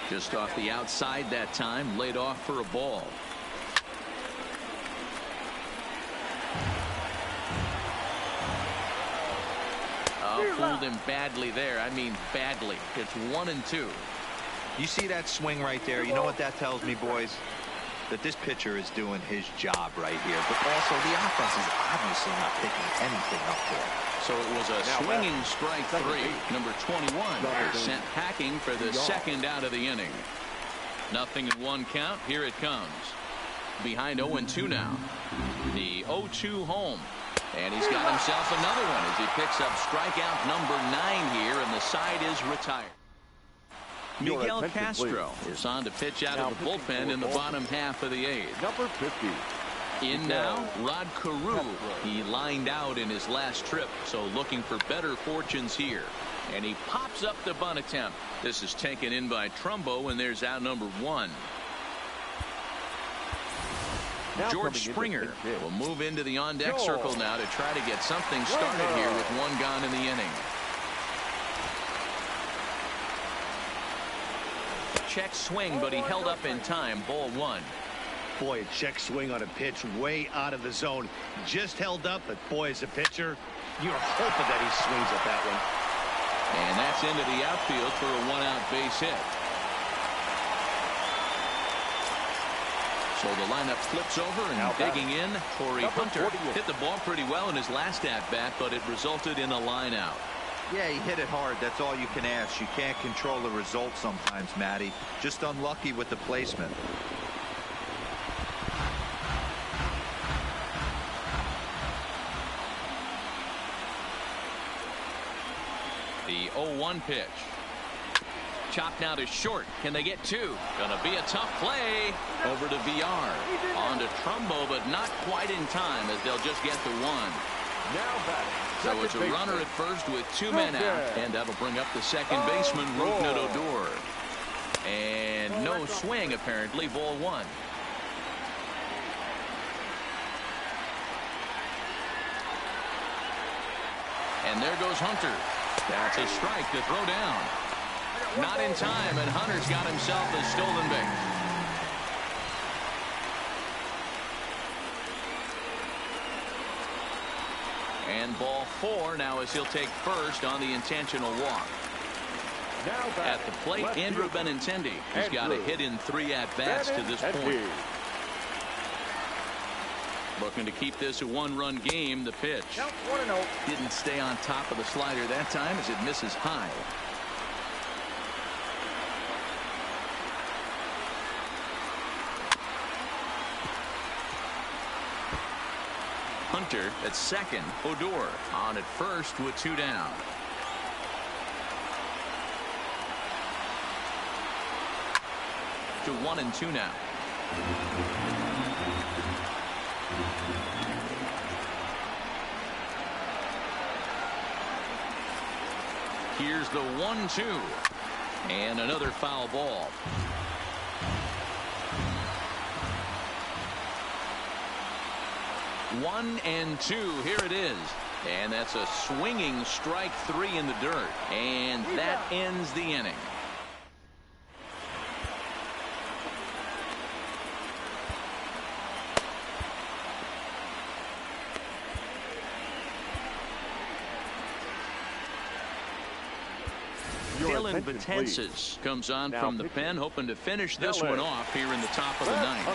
Just off the outside that time, laid off for a ball. Fooled him badly there. I mean badly. It's 1-2. You see that swing right there? You know what that tells me, boys? That this pitcher is doing his job right here. But also the offense is obviously not picking anything up there. So it was a swinging strike 3. Number 21 sent packing for the second out of the inning. 0-1 count. Here it comes. Behind 0-2 now. The 0-2 home. And he's got himself another one as he picks up strikeout number 9 here, and the side is retired. Miguel Castro is on to pitch out of the bullpen in the bottom half of the 8th. Number 50. In now, Rod Carew. He lined out in his last trip, so looking for better fortunes here. And he pops up the bunt attempt. This is taken in by Trumbo, and there's out number 1. George Springer will move into the on-deck circle now to try to get something started here with 1 gone in the inning. Check swing, but he held up in time. Ball 1. Boy, a check swing on a pitch way out of the zone. Just held up, but boy, as a pitcher, you're hoping that he swings at that one. And that's into the outfield for a 1-out base hit. So the lineup flips over, and digging in, Torrey Hunter hit the ball pretty well in his last at-bat, but it resulted in a line-out. Yeah, he hit it hard. That's all you can ask. You can't control the result sometimes, Matty. Just unlucky with the placement. The 0-1 pitch. Chopped now to short. Can they get 2? Gonna be a tough play. Over to VR. On to Trumbo, but not quite in time as they'll just get the 1. Now batting. So it's a runner at first with 2 men out, and that'll bring up the second baseman, Rougned Odor. And no swing, apparently. Ball 1. And there goes Hunter. That's a strike to throw down. Not in time, and Hunter's got himself a stolen base. And ball 4 now as he'll take first on the intentional walk. At the plate, Andrew Benintendi. He's got a hit in 3 at-bats to this point. Looking to keep this a 1-run game. The pitch didn't stay on top of the slider that time as it misses high. Hunter at second. Odor on at first with 2 down. To 1-2 now. Here's the 1-2. And another foul ball. One and two. Here it is. And that's a swinging strike three in the dirt. And that ends the inning. Dylan Betances comes on from the pen, hoping to finish this one off here in the top of the ninth.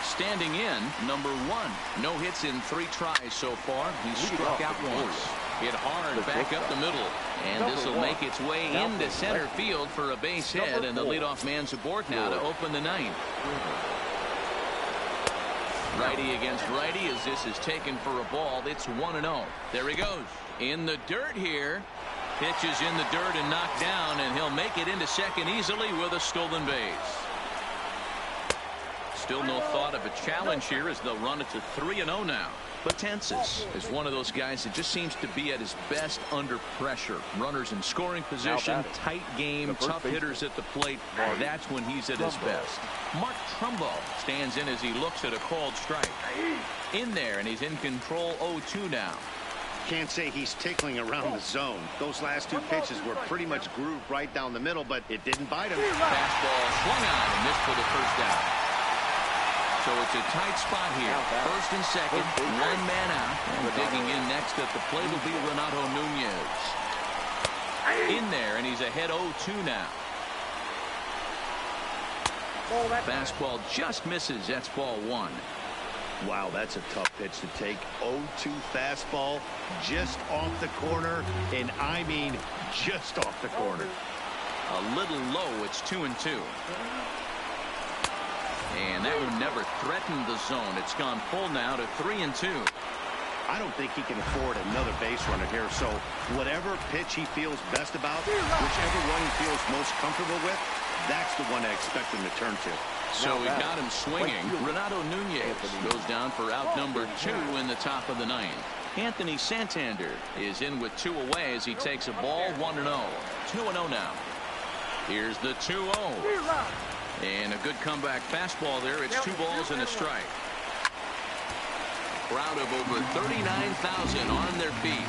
Standing in, number one. No hits in 3 tries so far. He struck out once. Hit hard back up the middle. And this will make its way into center field for a base hit. And the leadoff man's aboard now to open the ninth. Righty against righty as this is taken for a ball. It's 1-0. There he goes. In the dirt here. Pitch is in the dirt and knocked down, and he'll make it into second easily with a stolen base. Still no thought of a challenge here as they'll run it to 3-0 now. Betances is one of those guys that just seems to be at his best under pressure. Runners in scoring position, tight game, tough hitters at the plate. That's when he's at his best. Mark Trumbo stands in as he looks at a called strike. In there, and he's in control 0-2 now. Can't say he's tickling around the zone. Those last 2 pitches were pretty much grooved right down the middle, but it didn't bite him. Fastball swung on and missed for the first down. So it's a tight spot here. First and second, 1 man out. And digging in next at the plate will be Renato Nunez. In there, and he's ahead 0-2 now. Fastball just misses. That's ball 1. Wow, that's a tough pitch to take. 0-2 fastball just off the corner, and I mean just off the corner. A little low. It's 2-2. And that one never threatened the zone. It's gone full now to 3-2. I don't think he can afford another base runner here, so whatever pitch he feels best about, whichever one he feels most comfortable with, that's the one I expect him to turn to. So we got him swinging. Renato Nunez goes down for out number 2 in the top of the ninth. Anthony Santander is in with 2 away as he takes a ball 1-0. 2-0 now. Here's the 2-0. And a good comeback fastball there. It's 2 balls and a strike. Crowd of over 39,000 on their feet.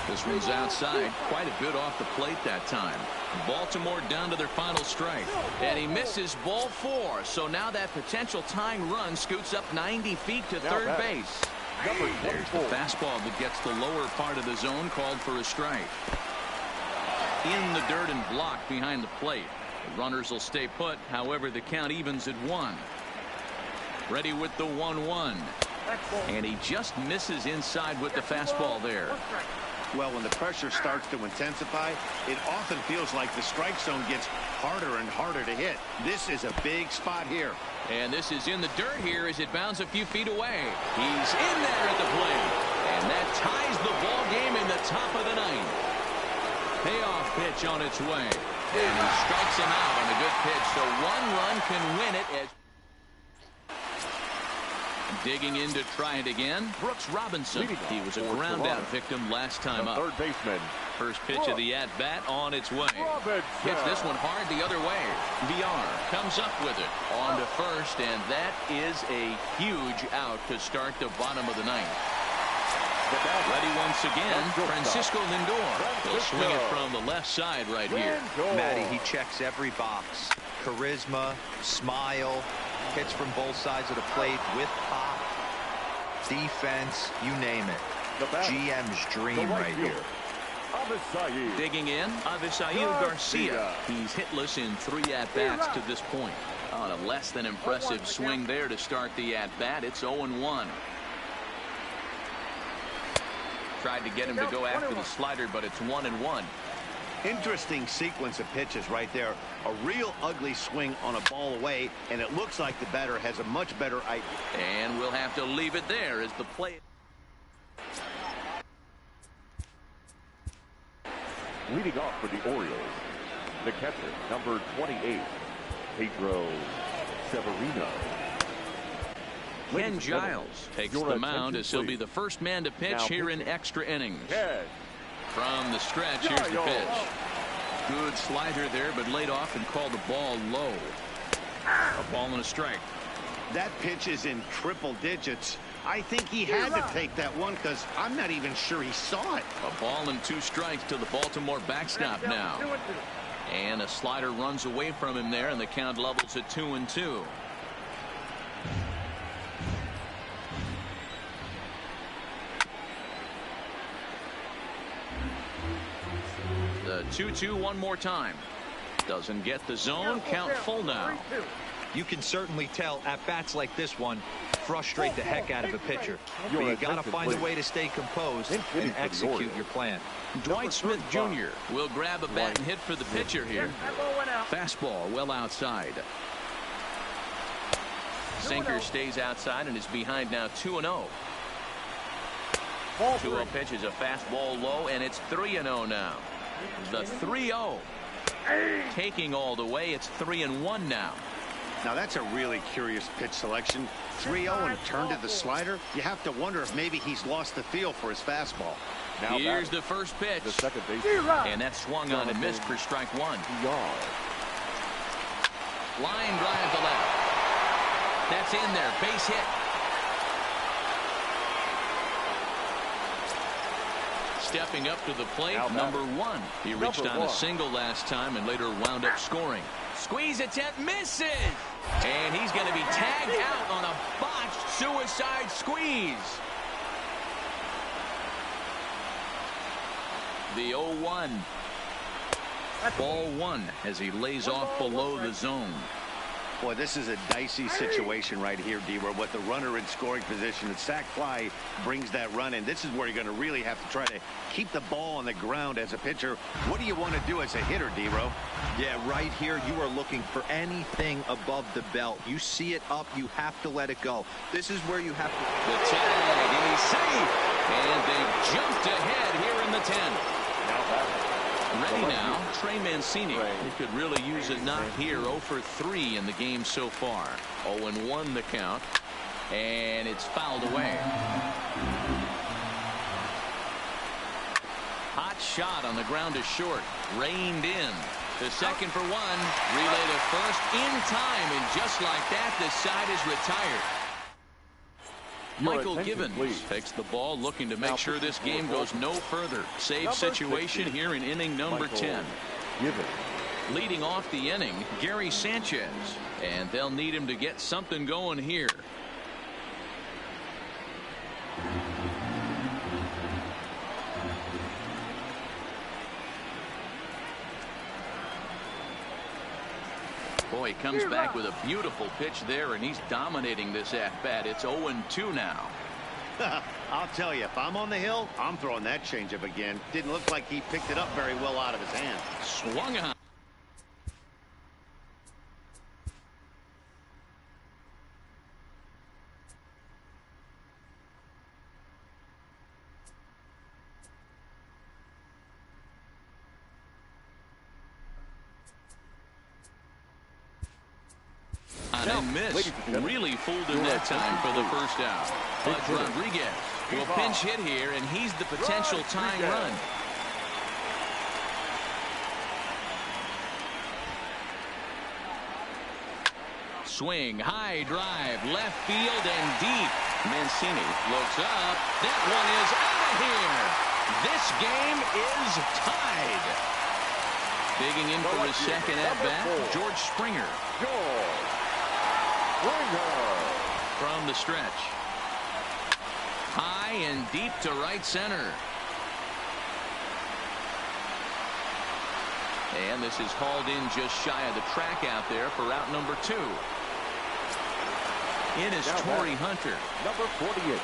This one's outside, quite a bit off the plate that time. Baltimore down to their final strike. And he misses ball 4. So now that potential tying run scoots up 90 feet to third base. There's the fastball that gets the lower part of the zone, called for a strike. In the dirt and blocked behind the plate. The runners will stay put. However, the count evens at 1. Ready with the 1-1. And he just misses inside with the fastball there. Well, when the pressure starts to intensify, it often feels like the strike zone gets harder and harder to hit. This is a big spot here. And this is in the dirt here as it bounds a few feet away. He's in there at the plate. And that ties the ball game in the top of the ninth. Payoff pitch on its way. And he strikes him out on a good pitch. So 1 run can win it as digging in to try it again. Brooks Robinson. He was a ground out victim last time up. Third baseman. First pitch of the at-bat on its way. Hits this one hard the other way. VR comes up with it on to first, and that is a huge out to start the bottom of the ninth. Ready once again, Francisco Lindor. He'll swing it from the left side right here. Matty, he checks every box. Charisma, smile, hits from both sides of the plate with pop, defense, you name it. GM's dream right here. Digging in, Avisail Garcia. He's hitless in 3 at-bats to this point. On a less than impressive swing there to start the at-bat. It's 0-1. Tried to get him to go after the slider, but it's 1-1. Interesting sequence of pitches right there. A real ugly swing on a ball away, and it looks like the batter has a much better idea. And we'll have to leave it there as the play. Leading off for the Orioles, The catcher, number 28, Pedro Severino. Ken Giles takes the mound as he'll be the first man to pitch here in extra innings. From the stretch, here's the pitch. Good slider there, but laid off and called the ball low. A ball and a strike. That pitch is in triple digits. I think he had to take that one because I'm not even sure he saw it. A ball and 2 strikes to the Baltimore backstop now. And a slider runs away from him there, and the count levels at 2-2. The 2-2 one more time. Doesn't get the zone. Count full now. You can certainly tell at bats like this one frustrate the heck out of a pitcher. But you got to find a way to stay composed and execute your plan. Dwight Smith Jr. will grab a bat and hit for the pitcher here. Fastball well outside. Sinker stays outside and is behind now 2-0. 2-0 pitch is a fastball low, and it's 3-0 now. The 3-0 taking all the way. It's 3-1 now. Now that's a really curious pitch selection. 3-0 and turn to the slider. You have to wonder if maybe he's lost the feel for his fastball. Now here's the first pitch. The second base. And that swung on and missed for strike 1. Line drive to left. That's in there. Base hit. Stepping up to the plate, number 1. He reached on a single last time and later wound up scoring. Squeeze attempt misses. And he's going to be tagged out on a botched suicide squeeze. The 0-1. Ball 1 as he lays off below the zone. Boy, this is a dicey situation right here, D-Where with the runner in scoring position. The sac fly brings that run in. This is where you're going to really have to try to keep the ball on the ground as a pitcher. What do you want to do as a hitter, D-Ro? Yeah, right here you are looking for anything above the belt. You see it up, you have to let it go. This is where you have to. The tag, and he's safe. And they jumped ahead here in the 10. Ready now, Trey Mancini. He could really use a knock here. 0 for 3 in the game so far. 0-1 the count. And it's fouled away. Hot shot on the ground is short. Reined in. The second for 1. Relay to first in time. And just like that, the side is retired. Michael Givens takes the ball, looking to make sure this game goes no further. Save situation here in inning number 10. Leading off the inning, Gary Sanchez. And they'll need him to get something going here. Boy, he comes back with a beautiful pitch there, and he's dominating this at-bat. It's 0-2 now. I'll tell you, if I'm on the hill, I'm throwing that changeup again. Didn't look like he picked it up very well out of his hand. Swung on. And missed. Really fooled him that time for the first out. But Rodriguez will pinch hit here, and he's the potential tying run. Swing, high drive, left field and deep. Mancini looks up. That one is out of here. This game is tied. Digging in for his second at-bat, George Springer. From the stretch. High and deep to right center. And this is hauled in just shy of the track out there for out number 2. It is Torrey Hunter. Number 48.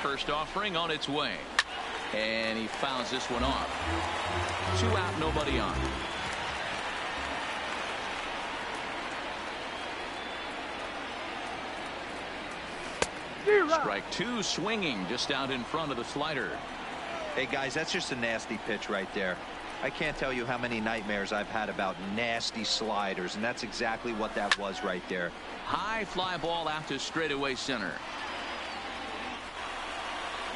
First offering on its way. And he fouls this one off. 2 out, nobody on. Strike two, swinging just out in front of the slider. Hey, guys, that's just a nasty pitch right there. I can't tell you how many nightmares I've had about nasty sliders, and that's exactly what that was right there. High fly ball out to straightaway center.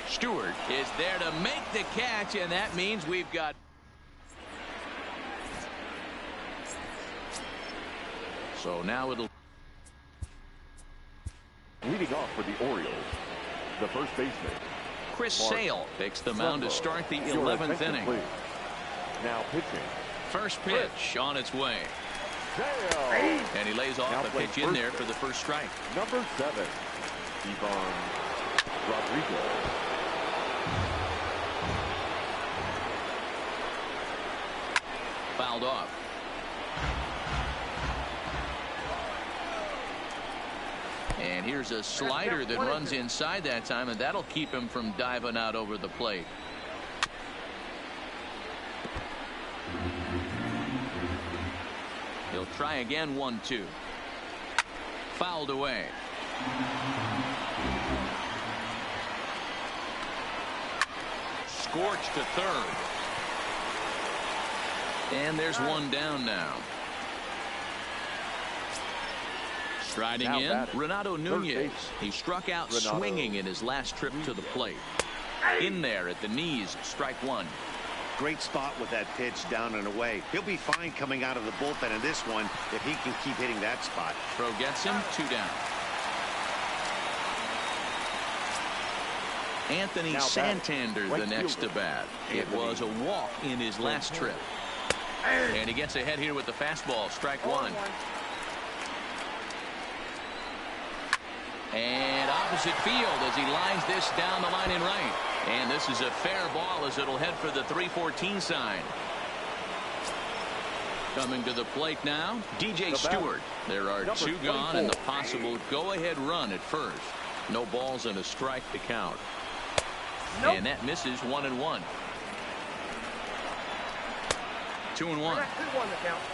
Stewart is there to make the catch, and that means we've got... So now it'll... Leading off for the Orioles, the first baseman, Chris Sale takes the mound to start the 11th inning. Please. Now pitching. First pitch on its way. Sale. And he lays off Now a pitch in there for the first strike. Number 7, Ivan Rodriguez. Fouled off. And here's a slider that runs inside that time, and that'll keep him from diving out over the plate. He'll try again, 1-2. Fouled away. Scorched to third. And there's one down now. Striding Now in, batting. Renato Nunez. He struck out swinging in his last trip to the plate. In there at the knees, strike one. Great spot with that pitch down and away. He'll be fine coming out of the bullpen in this one if he can keep hitting that spot. Throw gets him, 2 down. Anthony Santander the next to bat. It was a walk in his last trip. And he gets ahead here with the fastball, strike one. And opposite field as he lines this down the line in right. And this is a fair ball as it'll head for the 3-14 sign. Coming to the plate now, DJ Stewart. There are 2 gone and the possible go-ahead run at first. No balls and a strike to count. And that misses 1-1. 2-1.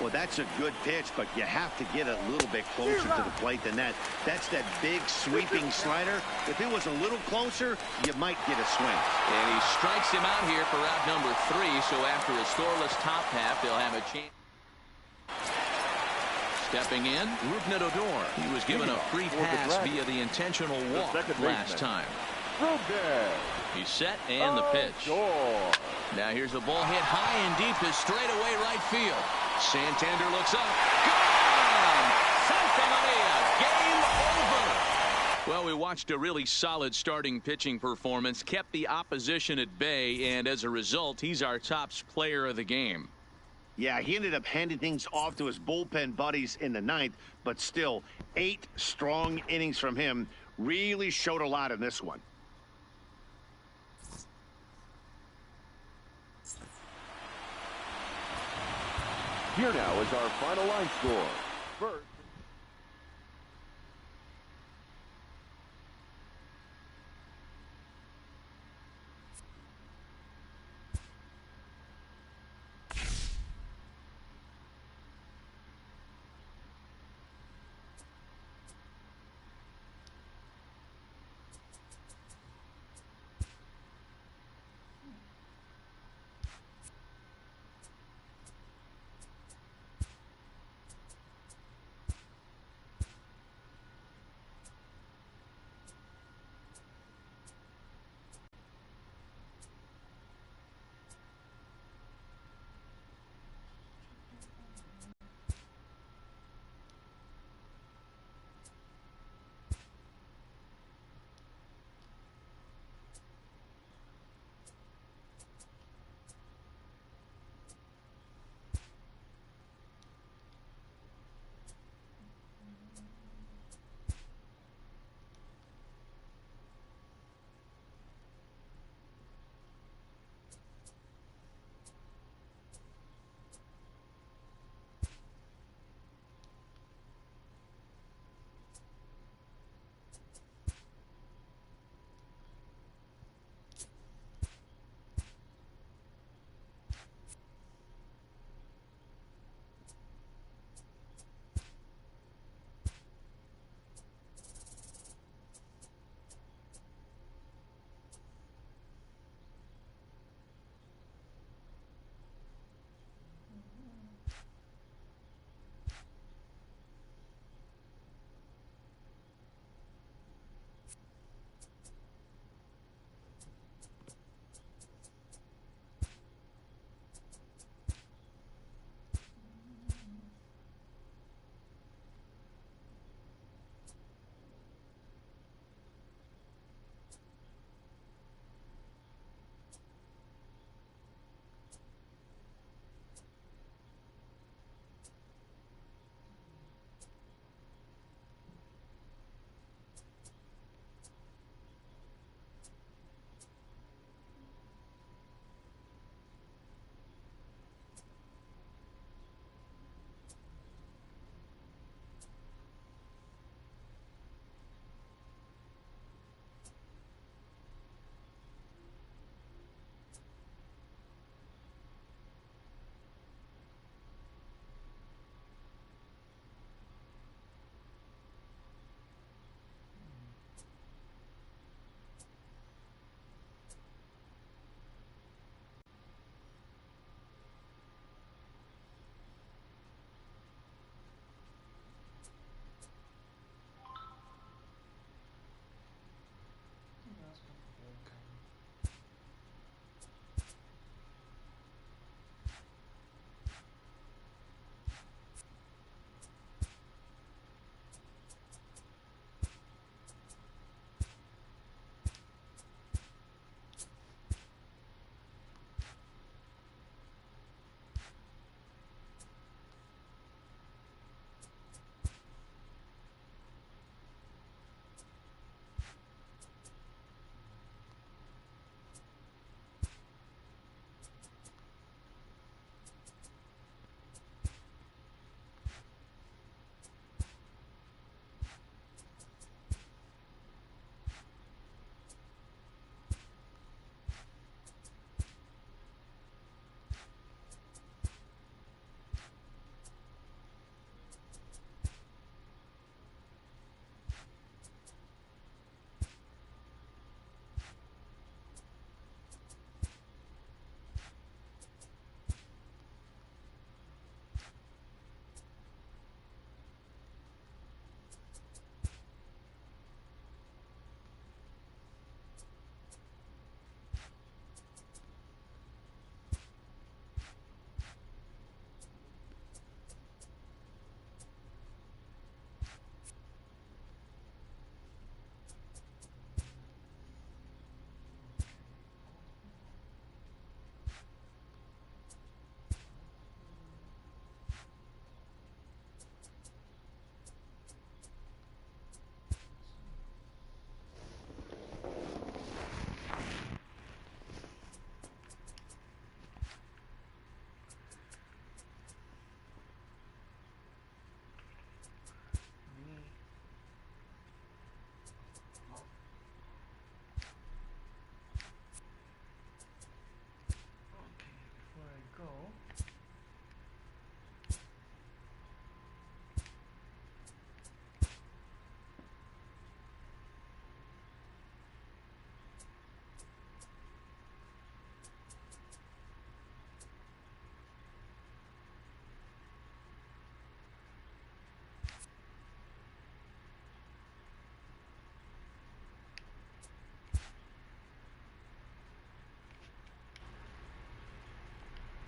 Well, that's a good pitch, but you have to get a little bit closer to the plate than that. That's that big sweeping slider. If it was a little closer, you might get a swing. And he strikes him out here for out number 3. So after a scoreless top half, they'll have a chance. Stepping in, Rougned Odor. He was given a free pass via the intentional walk last time. He's set and the pitch. Now here's a ball hit high and deep to straightaway right field. Santander looks up. Gone! Santa Maria, game over. Well, we watched a really solid starting pitching performance, kept the opposition at bay, and as a result, he's our top player of the game. Yeah, he ended up handing things off to his bullpen buddies in the 9th, but still, 8 strong innings from him really showed a lot in this one. Here now is our final line score. First.